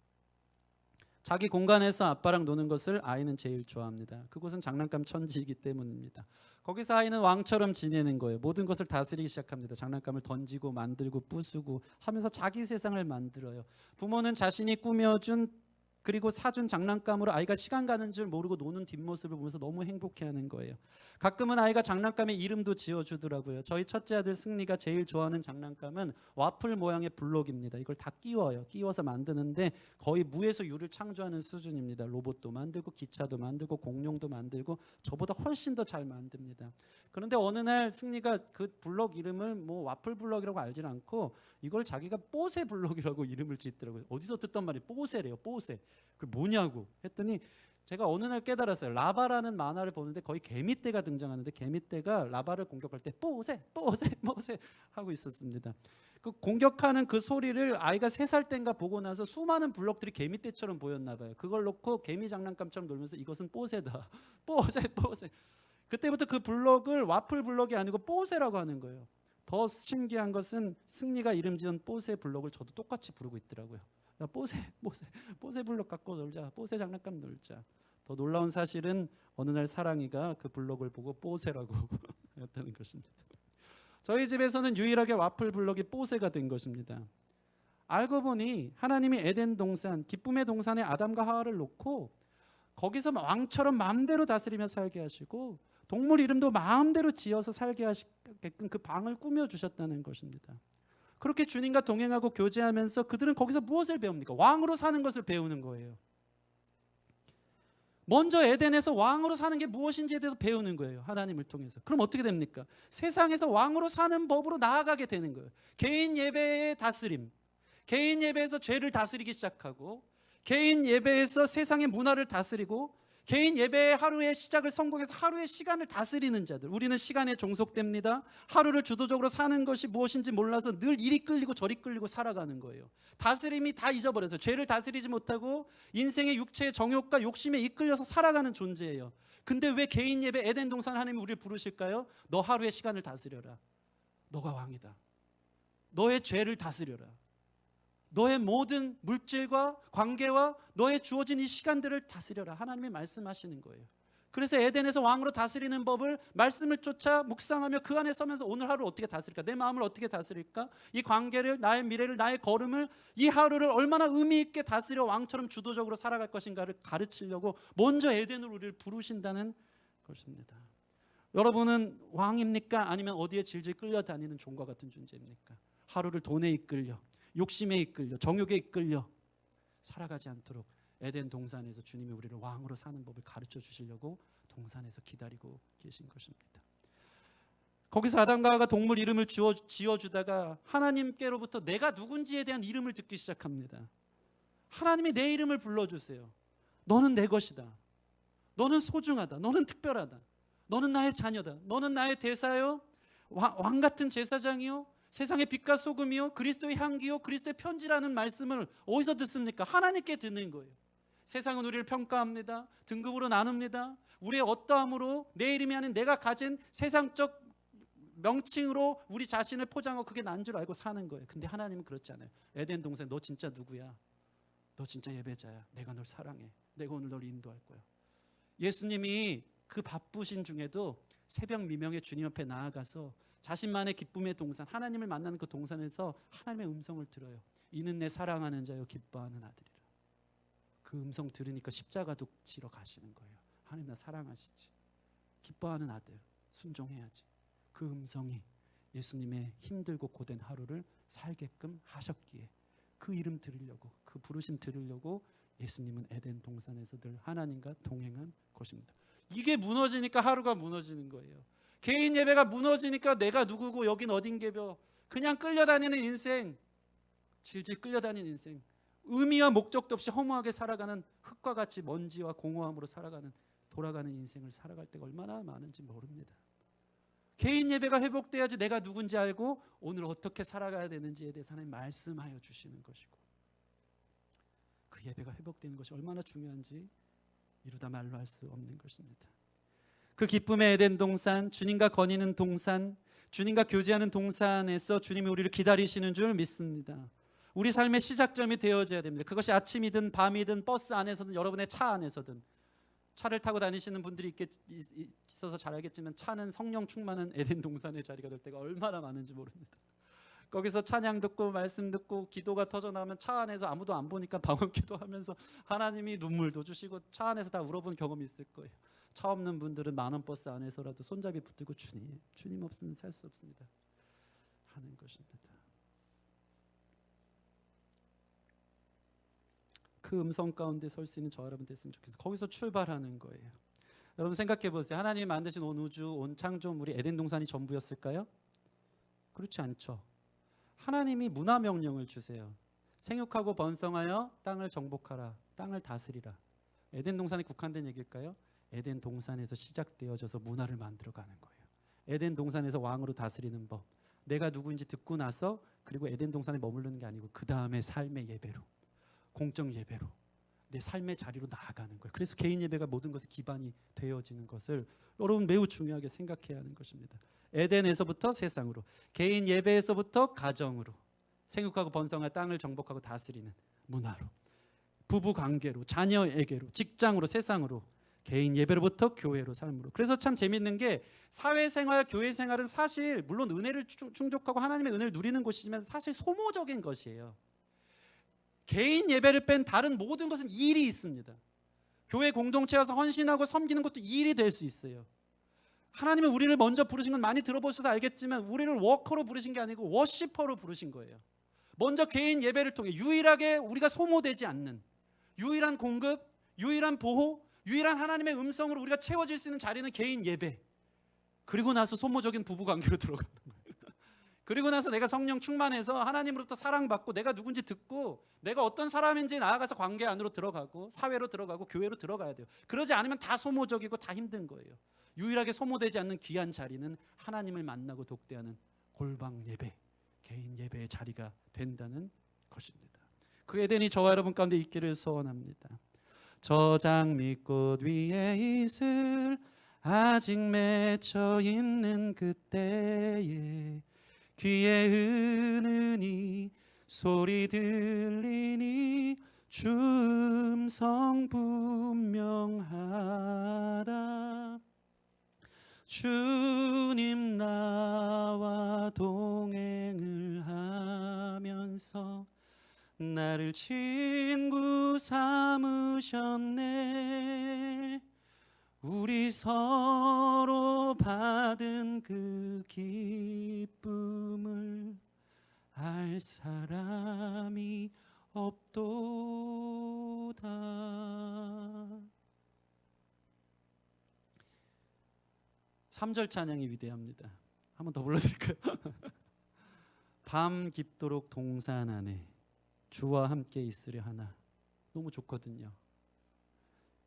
자기 공간에서 아빠랑 노는 것을 아이는 제일 좋아합니다. 그곳은 장난감 천지이기 때문입니다. 거기서 아이는 왕처럼 지내는 거예요. 모든 것을 다스리기 시작합니다. 장난감을 던지고 만들고 부수고 하면서 자기 세상을 만들어요. 부모는 자신이 꾸며준 그리고 사준 장난감으로 아이가 시간 가는 줄 모르고 노는 뒷모습을 보면서 너무 행복해하는 거예요. 가끔은 아이가 장난감에 이름도 지어주더라고요. 저희 첫째 아들 승리가 제일 좋아하는 장난감은 와플 모양의 블록입니다. 이걸 다 끼워요. 끼워서 만드는데 거의 무에서 유를 창조하는 수준입니다. 로봇도 만들고 기차도 만들고 공룡도 만들고 저보다 훨씬 더 잘 만듭니다. 그런데 어느 날 승리가 그 블록 이름을 뭐 와플 블록이라고 알지 않고 이걸 자기가 뽀세 블록이라고 이름을 짓더라고요. 어디서 듣던 말이 뽀세래요. 뽀세. 그 뭐냐고 했더니 제가 어느 날 깨달았어요. 라바라는 만화를 보는데 거의 개미떼가 등장하는데 개미떼가 라바를 공격할 때 뽀세 하고 있었습니다. 그 공격하는 그 소리를 아이가 3살 땐가 보고 나서 수많은 블록들이 개미떼처럼 보였나 봐요. 그걸 놓고 개미 장난감처럼 놀면서 이것은 뽀세다. 뽀세. 그때부터 그 블록을 와플 블록이 아니고 뽀세라고 하는 거예요. 더 신기한 것은 승리가 이름 지은 뽀세 블록을 저도 똑같이 부르고 있더라고요. 야, 뽀세 블록 갖고 놀자. 뽀세 장난감 놀자. 더 놀라운 사실은 어느 날 사랑이가 그 블록을 보고 뽀세라고 했다는 것입니다. 저희 집에서는 유일하게 와플 블록이 뽀세가 된 것입니다. 알고 보니 하나님이 에덴 동산, 기쁨의 동산에 아담과 하와를 놓고 거기서 왕처럼 마음대로 다스리며 살게 하시고 동물 이름도 마음대로 지어서 살게 하게끔 그 방을 꾸며주셨다는 것입니다. 그렇게 주님과 동행하고 교제하면서 그들은 거기서 무엇을 배웁니까? 왕으로 사는 것을 배우는 거예요. 먼저 에덴에서 왕으로 사는 게 무엇인지에 대해서 배우는 거예요. 하나님을 통해서. 그럼 어떻게 됩니까? 세상에서 왕으로 사는 법으로 나아가게 되는 거예요. 개인 예배의 다스림, 개인 예배에서 죄를 다스리기 시작하고 개인 예배에서 세상의 문화를 다스리고 개인 예배의 하루의 시작을 성공해서 하루의 시간을 다스리는 자들. 우리는 시간에 종속됩니다. 하루를 주도적으로 사는 것이 무엇인지 몰라서 늘 이리 끌리고 저리 끌리고 살아가는 거예요. 다스림이 다 잊어버려서 죄를 다스리지 못하고 인생의 육체의 정욕과 욕심에 이끌려서 살아가는 존재예요. 근데 왜 개인 예배 에덴 동산 하나님이 우리를 부르실까요? 너 하루의 시간을 다스려라. 너가 왕이다. 너의 죄를 다스려라. 너의 모든 물질과 관계와 너의 주어진 이 시간들을 다스려라. 하나님이 말씀하시는 거예요. 그래서 에덴에서 왕으로 다스리는 법을 말씀을 쫓아 묵상하며 그 안에 서면서 오늘 하루를 어떻게 다스릴까? 내 마음을 어떻게 다스릴까? 이 관계를, 나의 미래를, 나의 걸음을, 이 하루를 얼마나 의미 있게 다스려 왕처럼 주도적으로 살아갈 것인가를 가르치려고 먼저 에덴으로 우리를 부르신다는 것입니다. 여러분은 왕입니까? 아니면 어디에 질질 끌려다니는 종과 같은 존재입니까? 하루를 돈에 이끌려, 욕심에 이끌려, 정욕에 이끌려 살아가지 않도록 에덴 동산에서 주님이 우리를 왕으로 사는 법을 가르쳐 주시려고 동산에서 기다리고 계신 것입니다. 거기서 아담과 하와가 동물 이름을 지어주다가 하나님께로부터 내가 누군지에 대한 이름을 듣기 시작합니다. 하나님이 내 이름을 불러주세요. 너는 내 것이다. 너는 소중하다. 너는 특별하다. 너는 나의 자녀다. 너는 나의 대사요. 왕 같은 제사장이요. 세상의 빛과 소금이요. 그리스도의 향기요. 그리스도의 편지라는 말씀을 어디서 듣습니까? 하나님께 듣는 거예요. 세상은 우리를 평가합니다. 등급으로 나눕니다. 우리의 어떠함으로 내 이름이 아닌 내가 가진 세상적 명칭으로 우리 자신을 포장하고 그게 난 줄 알고 사는 거예요. 근데 하나님은 그렇지 않아요. 에덴 동산 너 진짜 누구야? 너 진짜 예배자야. 내가 널 사랑해. 내가 오늘 널 인도할 거야. 예수님이 그 바쁘신 중에도 새벽 미명에 주님 앞에 나아가서 자신만의 기쁨의 동산, 하나님을 만나는 그 동산에서 하나님의 음성을 들어요. 이는 내 사랑하는 자요 기뻐하는 아들이라. 그 음성 들으니까 십자가도 지러 가시는 거예요. 하나님 나 사랑하시지. 기뻐하는 아들 순종해야지. 그 음성이 예수님의 힘들고 고된 하루를 살게끔 하셨기에 그 이름 들으려고, 그 부르심 들으려고 예수님은 에덴 동산에서 늘 하나님과 동행한 것입니다. 이게 무너지니까 하루가 무너지는 거예요. 개인 예배가 무너지니까 내가 누구고 여긴 어딘게벼, 그냥 끌려다니는 인생, 질질 끌려다니는 인생, 의미와 목적도 없이 허무하게 살아가는 흙과 같이 먼지와 공허함으로 살아가는 돌아가는 인생을 살아갈 때가 얼마나 많은지 모릅니다. 개인 예배가 회복돼야지 내가 누군지 알고 오늘 어떻게 살아가야 되는지에 대해서 하나님 말씀하여 주시는 것이고, 그 예배가 회복되는 것이 얼마나 중요한지 이루다 말로 할 수 없는 것입니다. 그 기쁨의 에덴 동산, 주님과 거니는 동산, 주님과 교제하는 동산에서 주님이 우리를 기다리시는 줄 믿습니다. 우리 삶의 시작점이 되어져야 됩니다. 그것이 아침이든 밤이든 버스 안에서든 여러분의 차 안에서든, 차를 타고 다니시는 분들이 있어서 잘 알겠지만 차는 성령 충만한 에덴 동산의 자리가 될 때가 얼마나 많은지 모릅니다. 거기서 찬양 듣고 말씀 듣고 기도가 터져나오면 차 안에서 아무도 안 보니까 방언 기도하면서 하나님이 눈물도 주시고 차 안에서 다 울어본 경험이 있을 거예요. 차 없는 분들은 만원 버스 안에서라도 손잡이 붙들고 주님 없으면 살 수 없습니다 하는 것입니다. 그 음성 가운데 설 수 있는 저 여러분 됐으면 좋겠어요. 거기서 출발하는 거예요. 여러분 생각해 보세요. 하나님이 만드신 온 우주, 온 창조물이 에덴 동산이 전부였을까요? 그렇지 않죠. 하나님이 문화 명령을 주세요. 생육하고 번성하여 땅을 정복하라. 땅을 다스리라. 에덴 동산에 국한된 얘기일까요? 에덴 동산에서 시작되어져서 문화를 만들어가는 거예요. 에덴 동산에서 왕으로 다스리는 법. 내가 누구인지 듣고 나서, 그리고 에덴 동산에 머무르는 게 아니고 그 다음에 삶의 예배로, 공적 예배로 내 삶의 자리로 나아가는 거예요. 그래서 개인 예배가 모든 것의 기반이 되어지는 것을 여러분 매우 중요하게 생각해야 하는 것입니다. 에덴에서부터 세상으로, 개인 예배에서부터 가정으로, 생육하고 번성하여 땅을 정복하고 다스리는 문화로, 부부 관계로, 자녀에게로, 직장으로, 세상으로, 개인 예배로부터 교회로, 삶으로. 그래서 참 재밌는 게 사회생활, 교회생활은 사실 물론 은혜를 충족하고 하나님의 은혜를 누리는 곳이지만 사실 소모적인 것이에요. 개인 예배를 뺀 다른 모든 것은 일이 있습니다. 교회 공동체 와서 헌신하고 섬기는 것도 일이 될 수 있어요. 하나님은 우리를 먼저 부르신 건 많이 들어보셔서 알겠지만 우리를 워커로 부르신 게 아니고 워시퍼로 부르신 거예요. 먼저 개인 예배를 통해 유일하게 우리가 소모되지 않는 유일한 공급, 유일한 보호, 유일한 하나님의 음성으로 우리가 채워질 수 있는 자리는 개인 예배. 그리고 나서 소모적인 부부관계로 들어가는 거예요. 그리고 나서 내가 성령 충만해서 하나님으로부터 사랑받고 내가 누군지 듣고 내가 어떤 사람인지 나아가서 관계 안으로 들어가고 사회로 들어가고 교회로 들어가야 돼요. 그러지 않으면 다 소모적이고 다 힘든 거예요. 유일하게 소모되지 않는 귀한 자리는 하나님을 만나고 독대하는 골방 예배, 개인 예배의 자리가 된다는 것입니다. 그 에덴이 저와 여러분 가운데 있기를 소원합니다. 저 장미꽃 위에 이슬 아직 맺혀 있는 그때에 귀에 은은히 소리 들리니 주 음성 분명하다. 주님 나와 동행을 하면서 나를 친구 삼으셨네. 우리 서로 받은 그 기쁨을 알 사람이 없도다. 3절 찬양이 위대합니다. 한 번 더 불러드릴까요? 밤 깊도록 동산 안에 주와 함께 있으려 하나. 너무 좋거든요.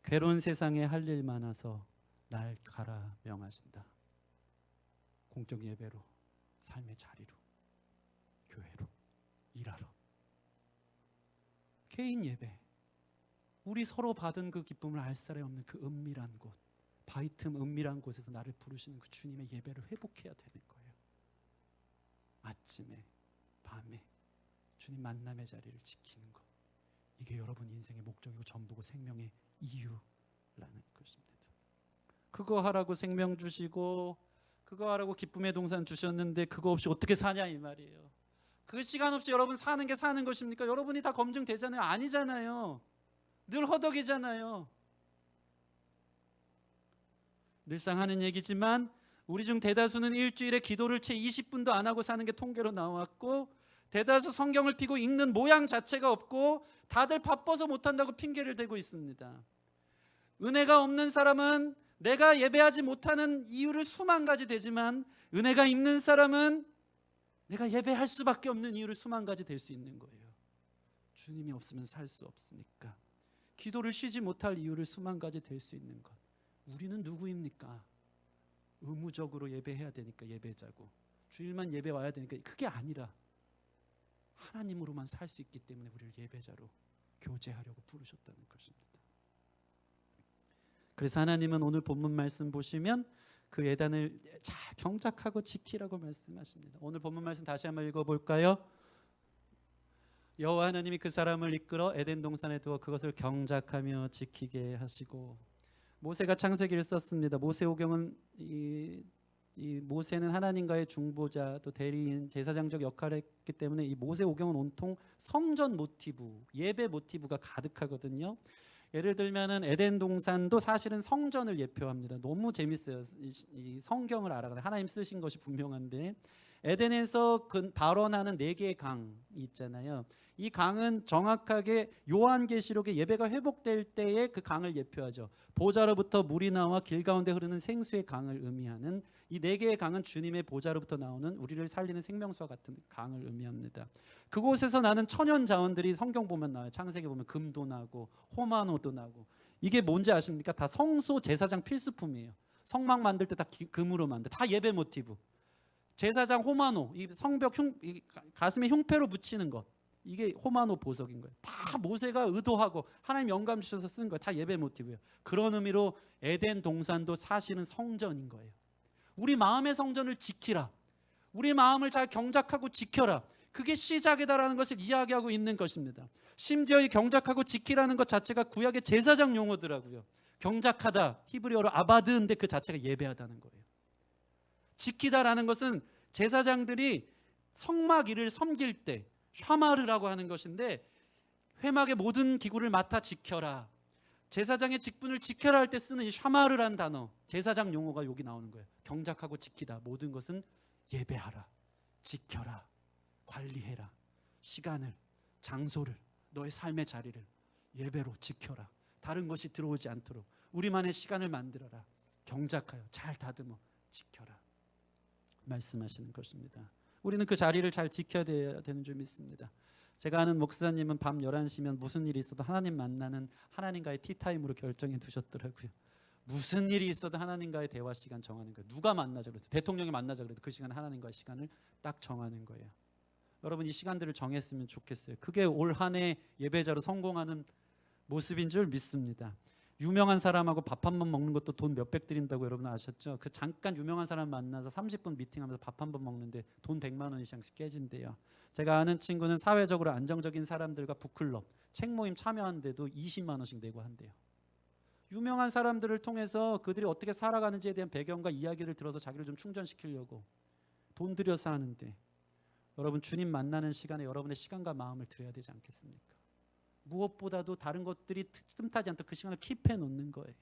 괴로운 세상에 할 일 많아서 날 가라 명하신다. 공적 예배로, 삶의 자리로, 교회로, 일하러, 개인 예배, 우리 서로 받은 그 기쁨을 알 사람이 없는 그 은밀한 곳, 바위 틈 은밀한 곳에서 나를 부르시는 그 주님의 예배를 회복해야 되는 거예요. 아침에, 밤에 주님 만남의 자리를 지키는 것, 이게 여러분 인생의 목적이고 전부고 생명의 이유라는 것입니다. 그거 하라고 생명 주시고 그거 하라고 기쁨의 동산 주셨는데 그거 없이 어떻게 사냐 이 말이에요. 그 시간 없이 여러분 사는 게 사는 것입니까? 여러분이 다 검증되잖아요. 아니잖아요. 늘 허덕이잖아요. 늘상 하는 얘기지만 우리 중 대다수는 일주일에 기도를 채 20분도 안 하고 사는 게 통계로 나왔고, 대다수 성경을 피고 읽는 모양 자체가 없고 다들 바빠서 못한다고 핑계를 대고 있습니다. 은혜가 없는 사람은 내가 예배하지 못하는 이유를 수만 가지 되지만, 은혜가 있는 사람은 내가 예배할 수밖에 없는 이유를 수만 가지 될 수 있는 거예요. 주님이 없으면 살 수 없으니까. 기도를 쉬지 못할 이유를 수만 가지 될 수 있는 것. 우리는 누구입니까? 의무적으로 예배해야 되니까 예배자고, 주일만 예배 와야 되니까, 그게 아니라 하나님으로만 살 수 있기 때문에 우리를 예배자로 교제하려고 부르셨다는 것입니다. 그래서 하나님은 오늘 본문 말씀 보시면 그 예단을 잘 경작하고 지키라고 말씀하십니다. 오늘 본문 말씀 다시 한번 읽어볼까요? 여호와 하나님이 그 사람을 이끌어 에덴 동산에 두어 그것을 경작하며 지키게 하시고. 모세가 창세기를 썼습니다. 모세오경은 이 모세는 하나님과의 중보자 또 대리인 제사장적 역할을 했기 때문에 이 모세오경은 온통 성전 모티브, 예배 모티브가 가득하거든요. 예를 들면은 에덴 동산도 사실은 성전을 예표합니다. 너무 재밌어요. 이 성경을 알아가는 하나님 쓰신 것이 분명한데, 에덴에서 발원하는 4개의 강이 있잖아요. 이 강은 정확하게 요한계시록의 예배가 회복될 때에 그 강을 예표하죠. 보좌로부터 물이 나와 길 가운데 흐르는 생수의 강을 의미하는 이 4개의 강은 주님의 보좌로부터 나오는 우리를 살리는 생명수와 같은 강을 의미합니다. 그곳에서 나는 천연 자원들이 성경 보면 나와요. 창세기 보면 금도 나고 호마노도 나고. 이게 뭔지 아십니까? 다 성소 제사장 필수품이에요. 성막 만들 때 다 금으로 만들, 다 예배 모티브. 제사장 호마노, 이 성벽 이 가슴에 흉패로 붙이는 것, 이게 호마노 보석인 거예요. 다 모세가 의도하고 하나님 영감 주셔서 쓴 거예요. 다 예배 모티브예요. 그런 의미로 에덴 동산도 사실은 성전인 거예요. 우리 마음의 성전을 지키라. 우리 마음을 잘 경작하고 지켜라. 그게 시작이다라는 것을 이야기하고 있는 것입니다. 심지어 이 경작하고 지키라는 것 자체가 구약의 제사장 용어더라고요. 경작하다, 히브리어로 아바드인데 그 자체가 예배하다는 거예요. 지키다라는 것은 제사장들이 성막 일을 섬길 때 샤마르라고 하는 것인데, 회막의 모든 기구를 맡아 지켜라, 제사장의 직분을 지켜라 할 때 쓰는 이 샤마르라는 단어, 제사장 용어가 여기 나오는 거예요. 경작하고 지키다, 모든 것은 예배하라, 지켜라, 관리해라. 시간을, 장소를, 너의 삶의 자리를 예배로 지켜라. 다른 것이 들어오지 않도록 우리만의 시간을 만들어라. 경작하여 잘 다듬어 지켜라 말씀하시는 것입니다. 우리는 그 자리를 잘 지켜야 되는 줄 믿습니다. 제가 아는 목사님은 밤 11시면 무슨 일이 있어도 하나님 만나는, 하나님과의 티타임으로 결정해 두셨더라고요. 무슨 일이 있어도 하나님과의 대화 시간 정하는 거예요. 누가 만나자 그래도, 대통령이 만나자 그래도 그 시간 하나님과의 시간을 딱 정하는 거예요. 여러분 이 시간들을 정했으면 좋겠어요. 그게 올 한 해 예배자로 성공하는 모습인 줄 믿습니다. 유명한 사람하고 밥 한 번 먹는 것도 돈 몇백 드린다고 여러분 아셨죠? 그 잠깐 유명한 사람 만나서 30분 미팅하면서 밥 한 번 먹는데 돈 100만 원 이상씩 깨진대요. 제가 아는 친구는 사회적으로 안정적인 사람들과 북클럽, 책 모임 참여하는데도 20만 원씩 내고 한대요. 유명한 사람들을 통해서 그들이 어떻게 살아가는지에 대한 배경과 이야기를 들어서 자기를 좀 충전시키려고 돈 들여서 하는데, 여러분 주님 만나는 시간에 여러분의 시간과 마음을 드려야 되지 않겠습니까? 무엇보다도 다른 것들이 틈타지 않도록 그 시간을 킵해 놓는 거예요.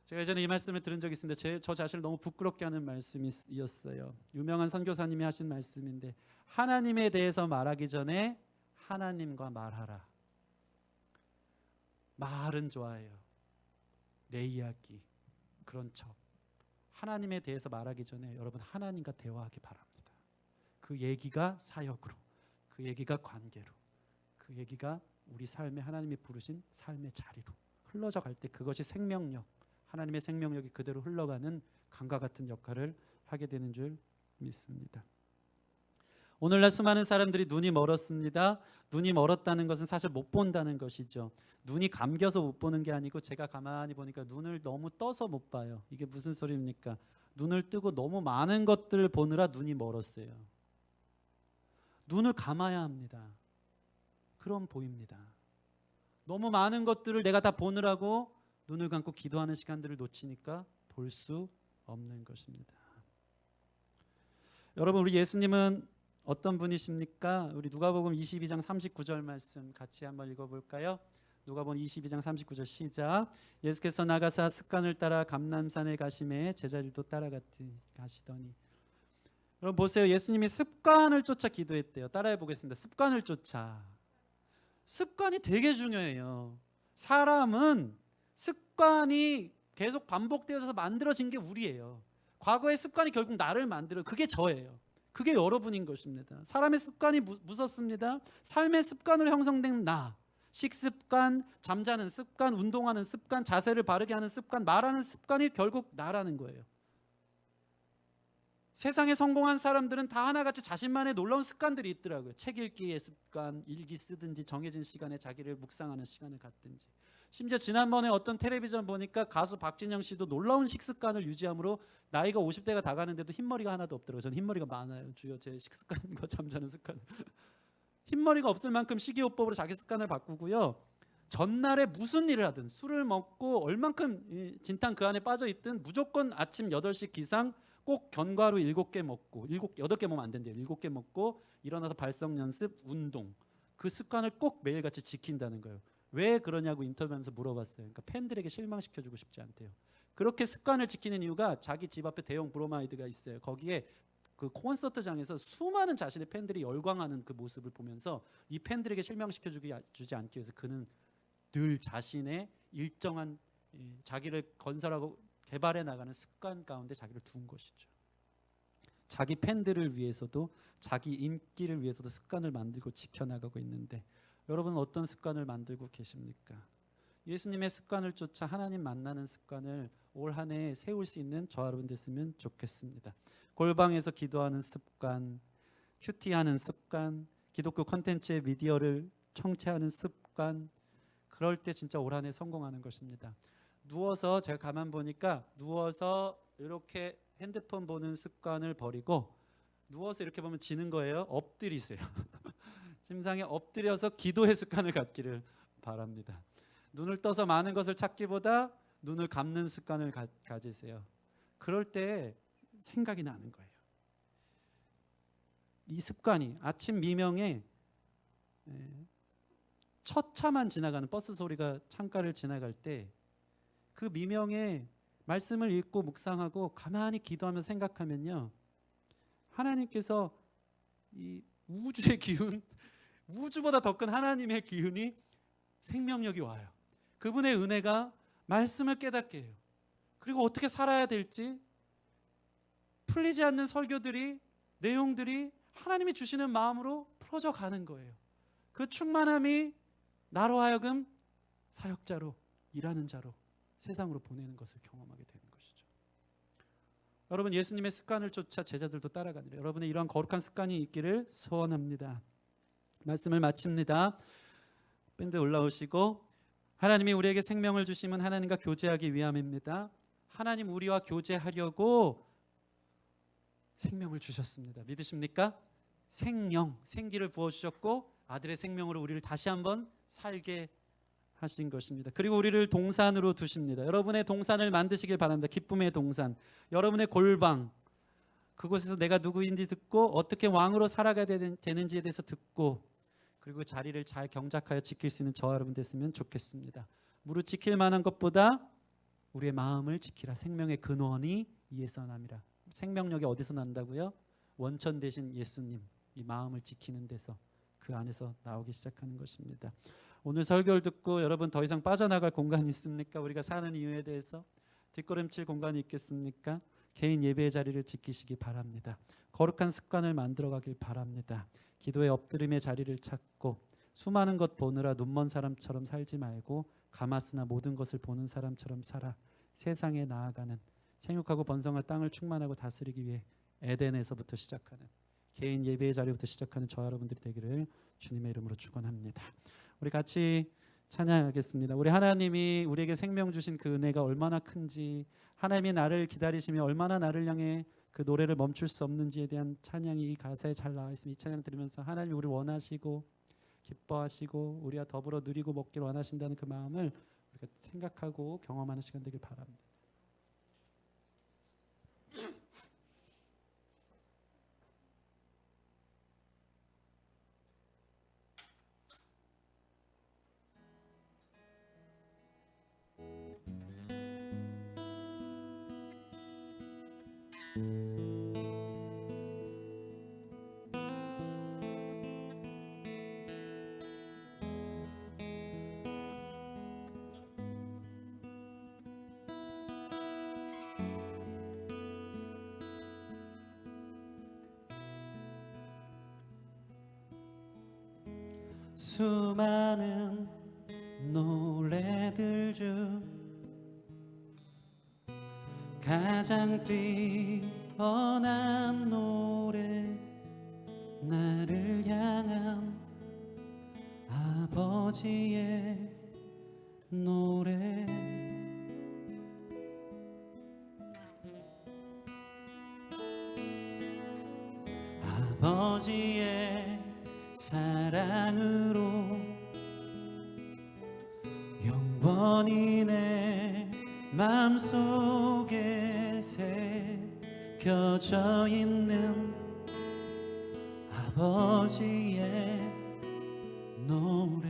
제가 예전에 이 말씀을 들은 적이 있습니다. 저 자신을 너무 부끄럽게 하는 말씀이었어요. 유명한 선교사님이 하신 말씀인데, 하나님에 대해서 말하기 전에 하나님과 말하라. 말은 좋아해요. 내 이야기, 그런 척. 하나님에 대해서 말하기 전에 여러분 하나님과 대화하기 바랍니다. 그 얘기가 사역으로, 그 얘기가 관계로, 그 얘기가 우리 삶에 하나님이 부르신 삶의 자리로 흘러져 갈 때 그것이 생명력, 하나님의 생명력이 그대로 흘러가는 강과 같은 역할을 하게 되는 줄 믿습니다. 오늘날 수많은 사람들이 눈이 멀었습니다. 눈이 멀었다는 것은 사실 못 본다는 것이죠. 눈이 감겨서 못 보는 게 아니고, 제가 가만히 보니까 눈을 너무 떠서 못 봐요. 이게 무슨 소리입니까? 눈을 뜨고 너무 많은 것들을 보느라 눈이 멀었어요. 눈을 감아야 합니다. 그럼 보입니다. 너무 많은 것들을 내가 다 보느라고 눈을 감고 기도하는 시간들을 놓치니까 볼 수 없는 것입니다. 여러분, 우리 예수님은 어떤 분이십니까? 우리 누가복음 22장 39절 말씀 같이 한번 읽어볼까요? 누가복음 22장 39절 시작. 예수께서 나가사 습관을 따라 감람산에 가심에 제자들도 따라가시더니. 여러분 보세요. 예수님이 습관을 쫓아 기도했대요. 따라해 보겠습니다. 습관을 쫓아. 습관이 되게 중요해요. 사람은 습관이 계속 반복되어서 만들어진 게 우리예요. 과거의 습관이 결국 나를 만들어. 그게 저예요. 그게 여러분인 것입니다. 사람의 습관이 무섭습니다. 삶의 습관으로 형성된 나, 식습관, 잠자는 습관, 운동하는 습관, 자세를 바르게 하는 습관, 말하는 습관이 결국 나라는 거예요. 세상에 성공한 사람들은 다 하나같이 자신만의 놀라운 습관들이 있더라고요. 책 읽기의 습관, 일기 쓰든지 정해진 시간에 자기를 묵상하는 시간을 갖든지. 심지어 지난번에 어떤 텔레비전 보니까 가수 박진영 씨도 놀라운 식습관을 유지함으로 나이가 50대가 다 가는데도 흰머리가 하나도 없더라고요. 저는 흰머리가 많아요. 주요 제 식습관과 잠자는 습관. 흰머리가 없을 만큼 식이요법으로 자기 습관을 바꾸고요. 전날에 무슨 일을 하든 술을 먹고 얼만큼 진탕 그 안에 빠져 있든 무조건 아침 8시 기상 꼭 견과류 7개 먹고, 8개 먹으면 안 된대요. 7개 먹고 일어나서 발성 연습, 운동. 그 습관을 꼭 매일같이 지킨다는 거예요. 왜 그러냐고 인터뷰하면서 물어봤어요. 그러니까 팬들에게 실망시켜주고 싶지 않대요. 그렇게 습관을 지키는 이유가 자기 집 앞에 대형 브로마이드가 있어요. 거기에 그 콘서트장에서 수많은 자신의 팬들이 열광하는 그 모습을 보면서 이 팬들에게 실망시켜주지 않기 위해서 그는 늘 자신의 일정한 자기를 건설하고 개발해 나가는 습관 가운데 자기를 둔 것이죠. 자기 팬들을 위해서도 자기 인기를 위해서도 습관을 만들고 지켜나가고 있는데, 여러분은 어떤 습관을 만들고 계십니까? 예수님의 습관을 쫓아 하나님 만나는 습관을 올 한 해 세울 수 있는 저와 여러분 됐으면 좋겠습니다. 골방에서 기도하는 습관, 큐티하는 습관, 기독교 콘텐츠의 미디어를 청취하는 습관, 그럴 때 진짜 올 한 해 성공하는 것입니다. 누워서, 제가 가만 보니까 누워서 이렇게 핸드폰 보는 습관을 버리고, 누워서 이렇게 보면 지는 거예요. 엎드리세요. 침상에 엎드려서 기도의 습관을 갖기를 바랍니다. 눈을 떠서 많은 것을 찾기보다 눈을 감는 습관을 가지세요. 그럴 때 생각이 나는 거예요. 이 습관이 아침 미명에 첫 차만 지나가는 버스 소리가 창가를 지나갈 때 그 미명에 말씀을 읽고 묵상하고 가만히 기도하면서 생각하면요, 하나님께서 이 우주의 기운, 우주보다 더 큰 하나님의 기운이 생명력이 와요. 그분의 은혜가 말씀을 깨닫게 해요. 그리고 어떻게 살아야 될지 풀리지 않는 설교들이, 내용들이 하나님이 주시는 마음으로 풀어져 가는 거예요. 그 충만함이 나로 하여금 사역자로, 일하는 자로 세상으로 보내는 것을 경험하게 되는 것이죠. 여러분, 예수님의 습관을 쫓아 제자들도 따라가니라. 여러분의 이러한 거룩한 습관이 있기를 소원합니다. 말씀을 마칩니다. 밴드 올라오시고, 하나님이 우리에게 생명을 주심은 하나님과 교제하기 위함입니다. 하나님 우리와 교제하려고 생명을 주셨습니다. 믿으십니까? 생명, 생기를 부어주셨고 아들의 생명으로 우리를 다시 한번 살게 하신 것입니다. 그리고 우리를 동산으로 두십니다. 여러분의 동산을 만드시길 바랍니다. 기쁨의 동산. 여러분의 골방, 그곳에서 내가 누구인지 듣고 어떻게 왕으로 살아가야 되는지에 대해서 듣고, 그리고 자리를 잘 경작하여 지킬 수 있는 저와 여러분 됐으면 좋겠습니다. 무릇 지킬 만한 것보다 우리의 마음을 지키라. 생명의 근원이 이에서 남이라. 생명력이 어디서 난다고요? 원천 되신 예수님, 이 마음을 지키는 데서, 그 안에서 나오기 시작하는 것입니다. 오늘 설교를 듣고 여러분 더 이상 빠져나갈 공간이 있습니까? 우리가 사는 이유에 대해서 뒷걸음칠 공간이 있겠습니까? 개인 예배의 자리를 지키시기 바랍니다. 거룩한 습관을 만들어가길 바랍니다. 기도의 엎드림의 자리를 찾고 수많은 것 보느라 눈먼 사람처럼 살지 말고 가마스나 모든 것을 보는 사람처럼 살아 세상에 나아가는, 생육하고 번성할 땅을 충만하고 다스리기 위해 에덴에서부터 시작하는, 개인 예배의 자리부터 시작하는 저와 여러분들이 되기를 주님의 이름으로 축원합니다. 우리 같이 찬양하겠습니다. 우리 하나님이 우리에게 생명 주신 그 은혜가 얼마나 큰지, 하나님이 나를 기다리시며 얼마나 나를 향해 그 노래를 멈출 수 없는지에 대한 찬양이 이 가사에 잘 나와 있습니다. 이 찬양 들으면서 하나님이 우리를 원하시고 기뻐하시고 우리와 더불어 누리고 먹기를 원하신다는 그 마음을 우리가 생각하고 경험하는 시간 되길 바랍니다. 수많은 노래들 중 가장 뛰어난 노래, 나를 향한 아버지의 노래. 아버지의 사랑으로 영원히 내 마음속에 새겨져 있는 아버지의 노래.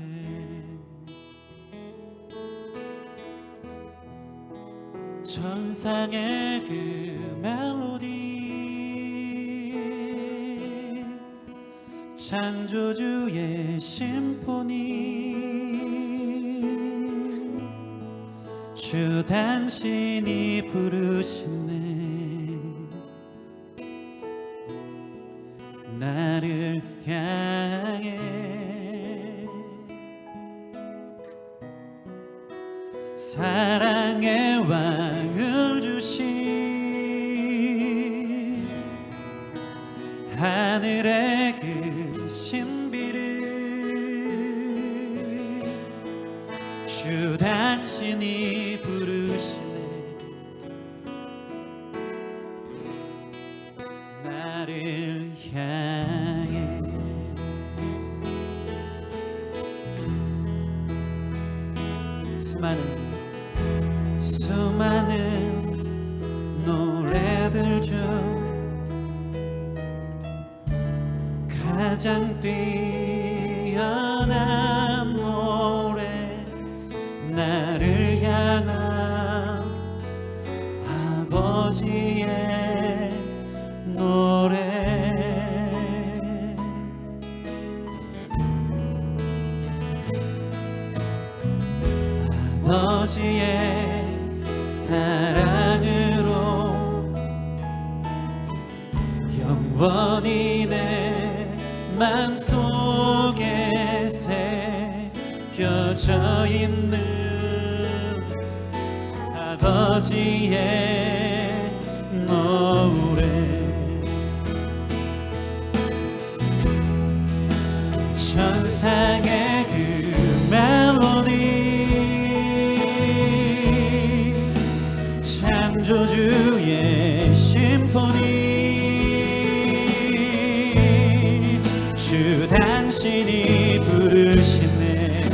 천상의 그 멜로디, 창조주의 심포니, 주 당신이 부르시네. 나를 향해 사랑의 왕을 주신 하늘의 그 신비를 주 당신이 부르시네. 나를 향해 수많은 노래들 중 가장 뛰어난 노래, 나를 향한 아버지의 노래. 아버지의 사랑으로 영원히 내 맘속에 새겨져 있는 아버지의 노래. 천상의 그 멜로디, 창조주의 심포니, 주 당신이 부르시네.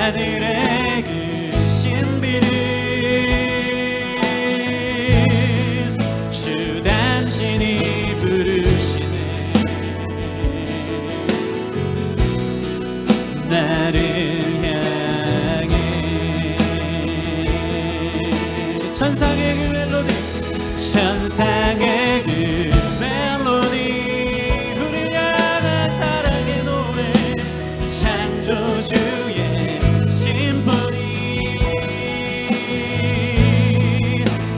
하늘의 그 신비는 주 단신이 부르시네. 나를 향해 천상의 그 멜로디, 천상의 그 멜로디, 우리를 향한 사랑의 노래, 창조주의 심포니.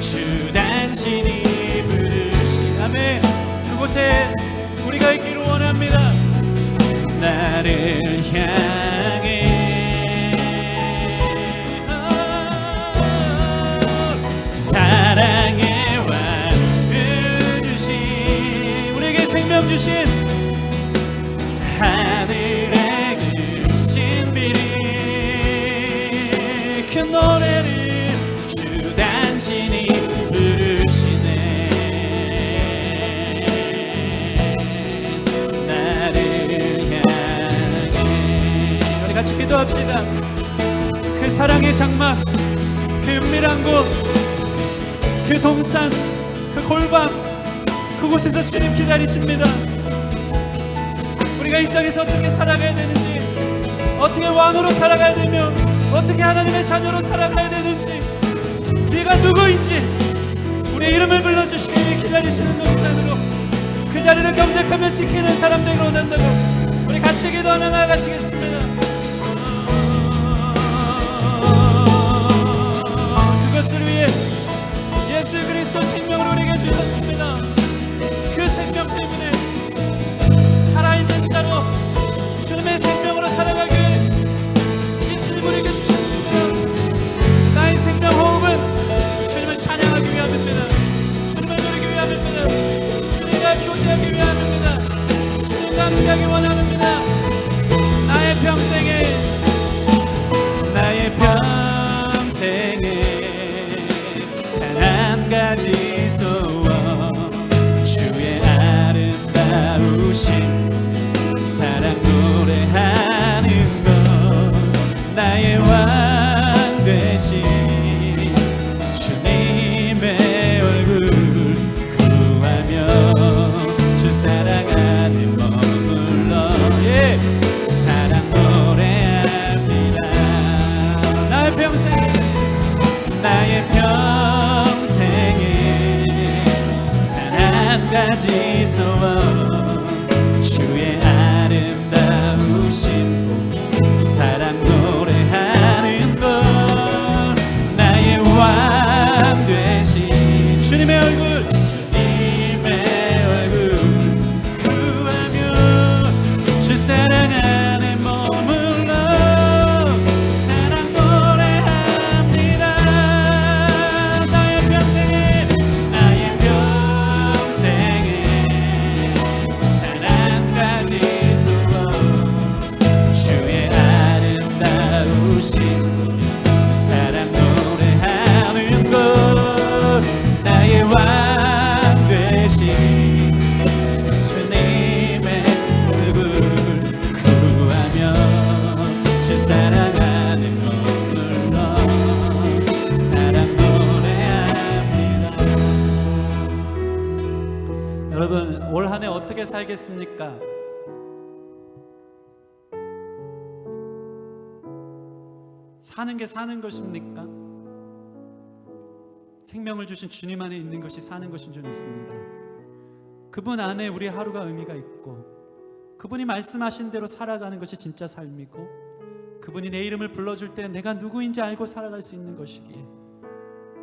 주 단신이 부르신 아멘. 그곳에 우리가 있기를 원합니다. 나를 향해 사랑의 왕을 주신, 우리에게 생명 주신 하늘의 그 신비를, 그 노래를 주 단신이 부르시네. 나를 향해 우리 같이 기도합시다. 그 사랑의 장막, 그 은밀한 곳, 그 동산, 그 골방, 그곳에서 주님 기다리십니다. 우리가 이 땅에서 어떻게 살아가야 되는지, 어떻게 왕으로 살아가야 되며, 어떻게 하나님의 자녀로 살아가야 되는지, 네가 누구인지 우리의 이름을 불러주시기 기다리시는 동산으로, 그 자리를 경작하며 지키는 사람 되기를 원한다고 우리 같이 기도하며 나아가시겠습니다. 그것을 위해 예수 그리스도 생명을 우리에게 주셨습니다. 그 생명 때문에 살아있는 자로 주님의 생명으로 살아가기 위해 예수님 우리에게 주셨습니다. 나의 생명 호흡은 주님을 찬양하기 위함입니다. 주님을 누리기 위함입니다. 주님과 교제하기 위함입니다. 주님과 함께하기 원함입니다. 나의 평생에 한 가지 소원, 주의 아름다우신 사랑 노래하는 것, 나의 왕 되신 주님의 얼굴 구하며 주 사랑 안에 머물러 사랑 노래합니다. 나의 평생에 한 가지 소원, 주의 아름다우신 사랑 노래하는 것, 나의 왕 되신 주님의 얼굴, 주님의 얼굴 구하며 주 사랑 안에 머물러 사랑 노래합니다. 나의 평생에 단 한 가지 소원, 주의 아름다우신 사랑 노래하는 것, 나의 왕 되신 주님의 얼굴 구하며 주 사랑 안에 머물러 사랑 노래합니다. 여러분, 올 한 해 어떻게 살겠습니까? 사는 게 사는 것입니까? 생명을 주신 주님 안에 있는 것이 사는 것인 줄 믿습니다. 그분 안에 우리 하루가 의미가 있고, 그분이 말씀하신 대로 살아가는 것이 진짜 삶이고, 그분이 내 이름을 불러줄 때 내가 누구인지 알고 살아갈 수 있는 것이기에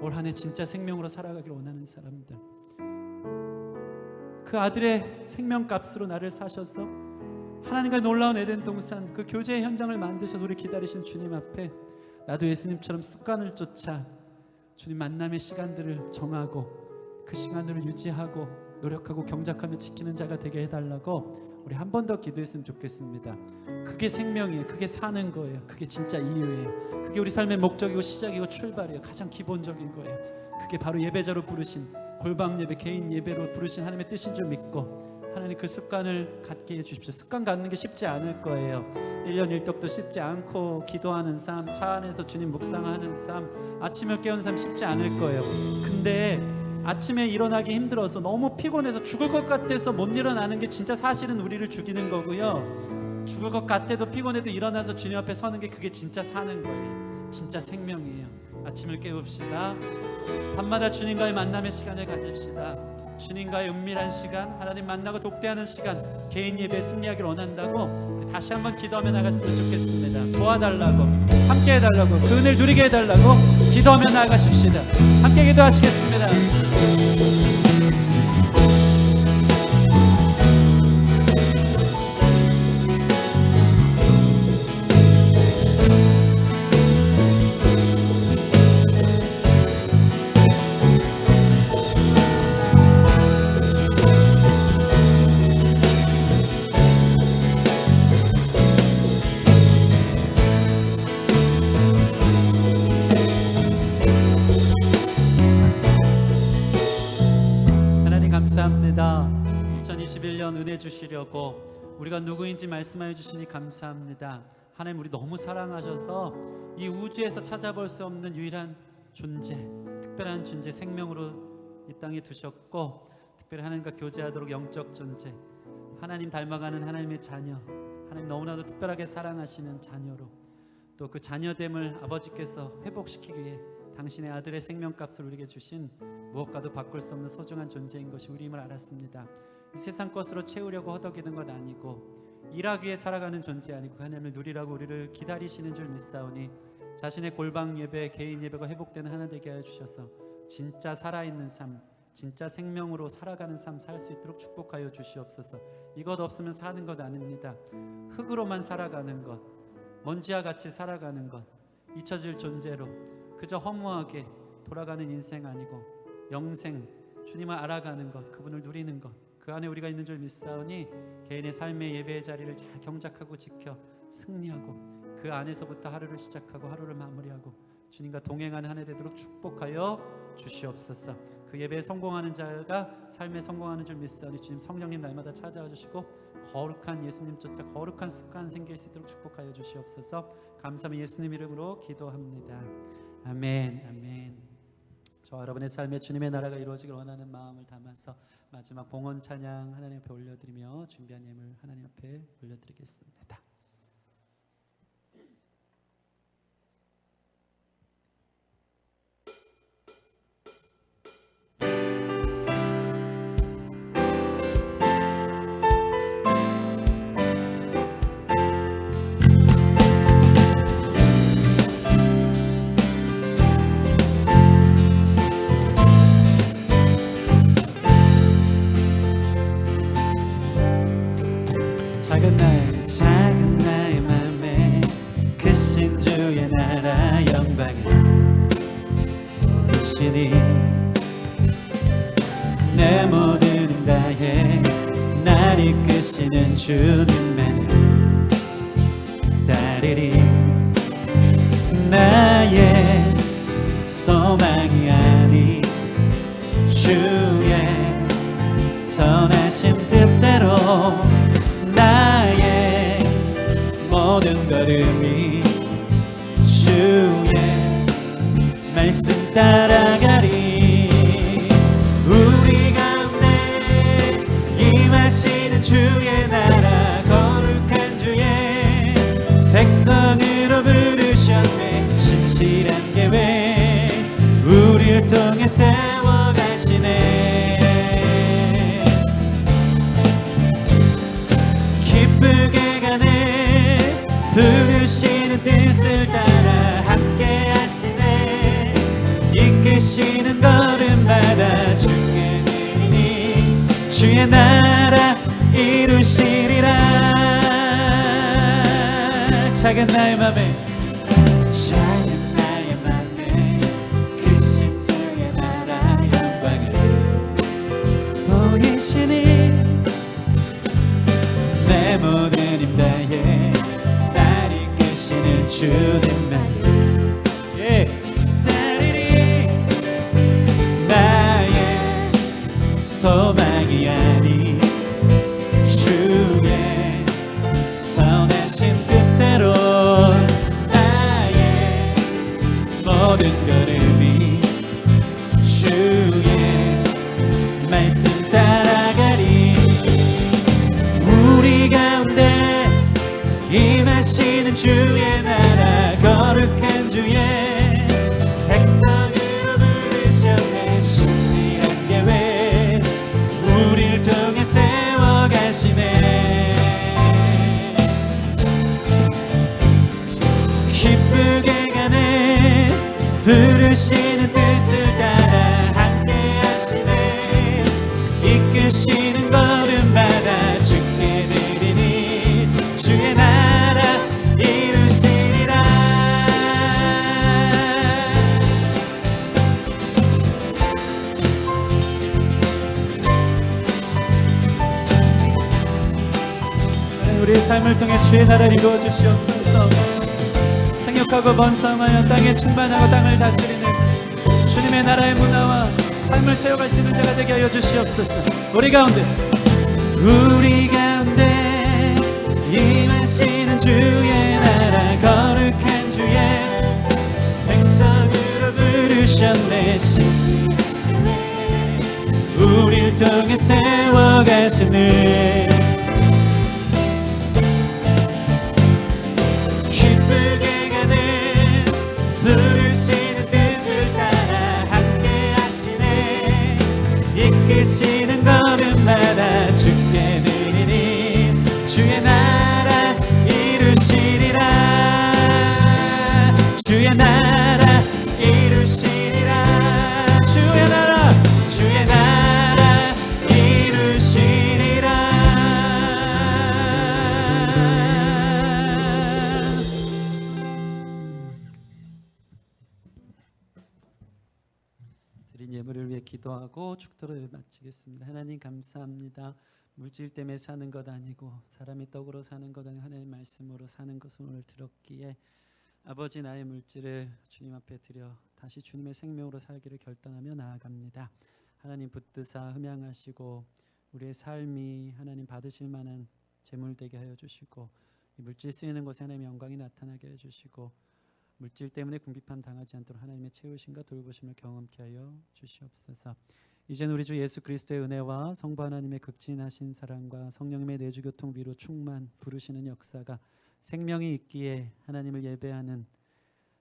올 한 해 진짜 생명으로 살아가길 원하는 사람들, 그 아들의 생명값으로 나를 사셔서 하나님과 놀라운 에덴 동산, 그 교제의 현장을 만드셔서 우리 기다리신 주님 앞에 나도 예수님처럼 습관을 쫓아 주님 만남의 시간들을 정하고 그 시간들을 유지하고 노력하고 경작하며 지키는 자가 되게 해달라고 우리 한 번 더 기도했으면 좋겠습니다. 그게 생명이에요. 그게 사는 거예요. 그게 진짜 이유예요. 그게 우리 삶의 목적이고 시작이고 출발이에요. 가장 기본적인 거예요. 그게 바로 예배자로 부르신, 골방 예배, 개인 예배로 부르신 하나님의 뜻인 줄 믿고 하나님 그 습관을 갖게 해주십시오. 습관 갖는 게 쉽지 않을 거예요. 1년 1독도 쉽지 않고 기도하는 삶, 차 안에서 주님 묵상하는 삶, 아침에 깨우는 삶 쉽지 않을 거예요. 근데 아침에 일어나기 힘들어서 너무 피곤해서 죽을 것 같아서 못 일어나는 게 진짜 사실은 우리를 죽이는 거고요. 죽을 것 같아도 피곤해도 일어나서 주님 앞에 서는 게 그게 진짜 사는 거예요. 진짜 생명이에요. 아침을 깨웁시다. 밤마다 주님과의 만남의 시간을 가집시다. 주님과의 은밀한 시간, 하나님 만나고 독대하는 시간, 개인 예배에 승리하기를 원한다고 다시 한번 기도하며 나갔으면 좋겠습니다. 도와달라고, 함께 해달라고, 그 은혜를 누리게 해달라고 기도하며 나아가십시다. 함께 기도하시겠습니다. 감사합니다. 2021년 은혜 주시려고 우리가 누구인지 말씀하여 주시니 감사합니다. 하나님, 우리 너무 사랑하셔서 이 우주에서 찾아볼 수 없는 유일한 존재, 특별한 존재, 생명으로 이 땅에 두셨고, 특별히 하나님과 교제하도록 영적 존재, 하나님 닮아가는 하나님의 자녀, 하나님 너무나도 특별하게 사랑하시는 자녀로, 또 그 자녀됨을 아버지께서 회복시키기 위해 당신의 아들의 생명값을 우리에게 주신 무엇과도 바꿀 수 없는 소중한 존재인 것이 우리임을 알았습니다. 이 세상 것으로 채우려고 허덕이는 것 아니고, 일하기 위해 살아가는 존재 아니고, 하나님을 누리라고 우리를 기다리시는 줄 믿사오니 자신의 골방 예배, 개인 예배가 회복되는 하나 되게 하여 주셔서 진짜 살아있는 삶, 진짜 생명으로 살아가는 삶 살 수 있도록 축복하여 주시옵소서. 이것 없으면 사는 것 아닙니다. 흙으로만 살아가는 것, 먼지와 같이 살아가는 것, 잊혀질 존재로 그저 허무하게 돌아가는 인생 아니고 영생, 주님을 알아가는 것, 그분을 누리는 것, 그 안에 우리가 있는 줄 믿사오니 개인의 삶의 예배의 자리를 잘 경작하고 지켜 승리하고, 그 안에서부터 하루를 시작하고 하루를 마무리하고 주님과 동행하는 한 해 되도록 축복하여 주시옵소서. 그 예배에 성공하는 자가 삶에 성공하는 줄 믿사오니 주님 성령님 날마다 찾아와 주시고 거룩한 예수님 쫓아 거룩한 습관 생길 수 있도록 축복하여 주시옵소서. 감사하며 예수님 이름으로 기도합니다. 아멘. 아멘. 저와 여러분의 삶에 주님의 나라가 이루어지길 원하는 마음을 담아서 마지막 봉헌 찬양 하나님 앞에 올려드리며 준비한 예물 하나님 앞에 올려드리겠습니다. 작은 나의 맘에 크신 주의 나라 영광을 보이시니, 내 모든 힘 다해 날 이끄시는 주님만을 따르리. 나의 소망이 아닌 주의 선하신 뜻대로 나의 모든 걸음이 주의 말씀 따라가리. 우리 가운데 임하시는 주의 나라, 거룩한 주의 백성으로 부르셨네. 신실한 계획 우리를 통해 세워가시네. 기쁘게 가네. 부르시는 뜻을 따라 함께 하시네. 이끄시는 걸음마다 주께 드리니 주의 나라 이루시리라. 작은 나의 맘에 작은 나의 맘에 크신 주의 나라 영광을 보이시니, 내 모든 힘 다해 날 이끄시는 주님만을 따르리. 나의 소망이 아닌 주의 나라 거룩한 주의 백성으로 부르셨네. 신실한 계획 우릴 통해 세워가시네. 기쁘게 가네. 부르시는 뜻을 따라 함께 하시네. 이끄시는 걸음마다 주께 드리니 주의 나라 이루시리라. 우리의 삶을 통해 주의 나라를 이루어 주시옵소서. 생육하고 번성하여 땅에 충만하고 땅을 다스리는 주님의 나라의 문화와 삶을 세워갈 수 있는 자가 되게 하여 주시옵소서. 우리 가운데 임하시는 주의 나라 거룩한 주의 백성으로 부르셨네. 신실하네. 우릴 통해 세워가시네. 기쁘게 가네. 부르시는 뜻을 따라 함께 하시네. 이끄시는 걸음마다 주께 드리니 주의 나라 이루시리라. 주의 나라 이루시리라. 주의 나라 이루시리라. 드린 예물을 위해 기도하고 축도를 마치겠습니다. 하나님 감사합니다. 물질 때문에 사는 것 아니고 사람이 떡으로 사는 것 아니고 하나님 말씀으로 사는 것을 오늘 들었기에 아버지 나의 물질을 주님 앞에 드려 다시 주님의 생명으로 살기를 결단하며 나아갑니다. 하나님 붙드사 흠양하시고 우리의 삶이 하나님 받으실 만한 재물 되게 하여 주시고 이 물질 쓰이는 곳에 하나님의 영광이 나타나게 해주시고 물질 때문에 궁핍함 당하지 않도록 하나님의 채우심과 돌보심을 경험케 하여 주시옵소서. 이제는 우리 주 예수 그리스도의 은혜와 성부 하나님의 극진하신 사랑과 성령님의 내주교통 위로 충만 부르시는 역사가 생명이 있기에 하나님을 예배하는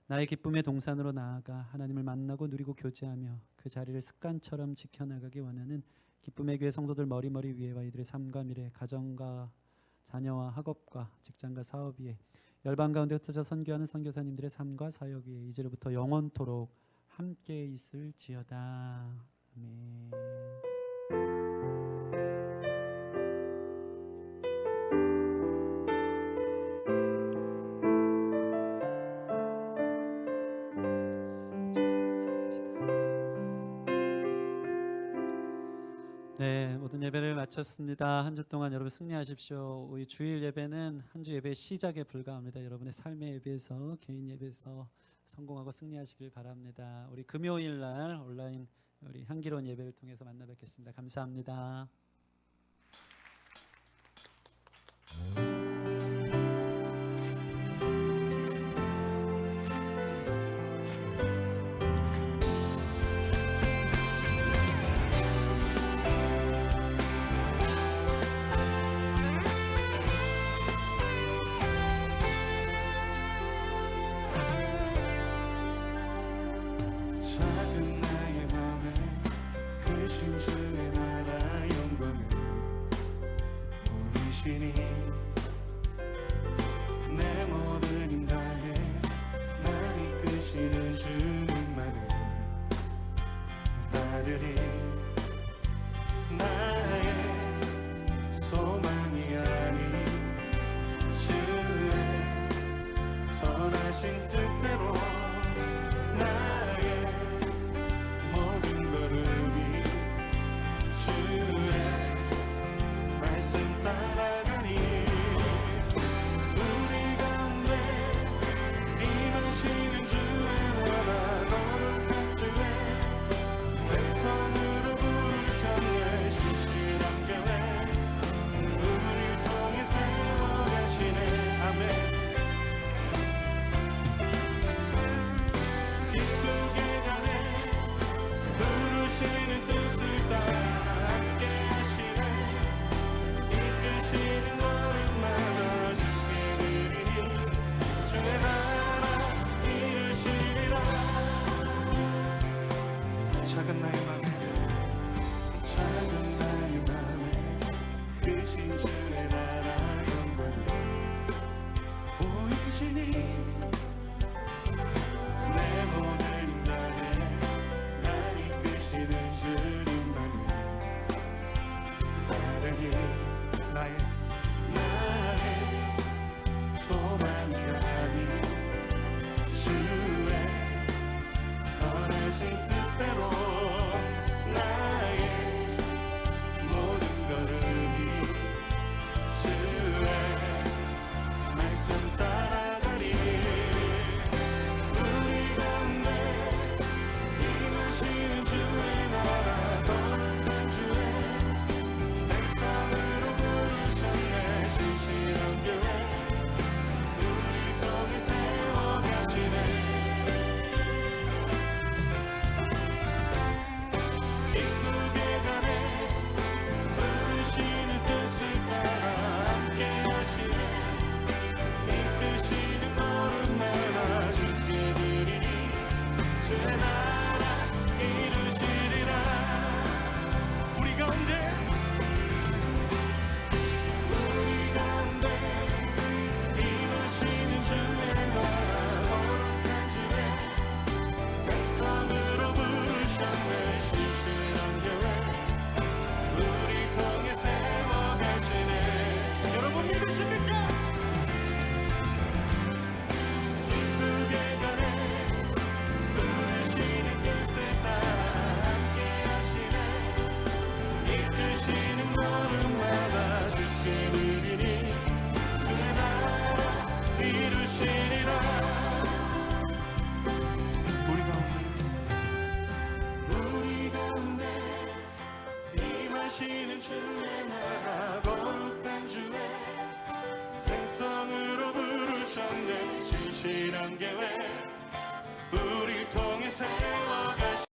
나의 기쁨의 동산으로 나아가 하나님을 만나고 누리고 교제하며 그 자리를 습관처럼 지켜나가기 원하는 기쁨의 교회 성도들 머리머리 위에와 이들의 삶과 미래, 가정과 자녀와 학업과 직장과 사업 위에 열방 가운데 흩어져 선교하는 선교사님들의 삶과 사역 위에 이제로부터 영원토록 함께 있을지어다. 아멘. 네, 모든 예배를 마쳤습니다. 한 주 동안 여러분 승리하십시오. 우리 주일 예배는 한 주 예배의 시작에 불과합니다. 여러분의 삶의 예배에서, 개인 예배에서 성공하고 승리하시길 바랍니다. 우리 금요일 날 온라인 우리 향기로운 예배를 통해서 만나 뵙겠습니다. 감사합니다. 작은 나의 맘에 크신 주의 나라 영광을 보이시니 내 모든 힘 다해 날 이끄시는 주님만을 따르리. 나의 소망이 아닌 주의 선하신 뜻대로 나의 모든 걸음이 주의 말씀 따라가니 크신 주의 나라 영광 보이시니 내 모든 날에 날 이끄시는 주님만을 바라니 나의 소망이 아닌 주의 선하신 뜻대로 나의 모든 걸음이 주의 말씀 따라가리 우리 가운데 임하시는 주의 나라 거룩한 주의 백성으로 부르셨네 신실한 교회 우리 통해 세워가시네 기쁘게 가네 부르시는 뜻을 따라 함께 하시네 이끄시는 걸음마다 주께 드리니 주의 나라 이루시리라 우리 가운데 임하시는 주의 나라 거룩한 주의 백성으로 부르셨네 신실한 교회 우리 통해 세워가시네 여러분 믿으십니까? 기쁘게 가네 부르시는 뜻을 따라 함께 하시네 이끄시는 걸음마다 주께 드리니 주의 나라 이루시리라 우리 가운데 임하시는 주의 나라 거룩한 주의 백성으로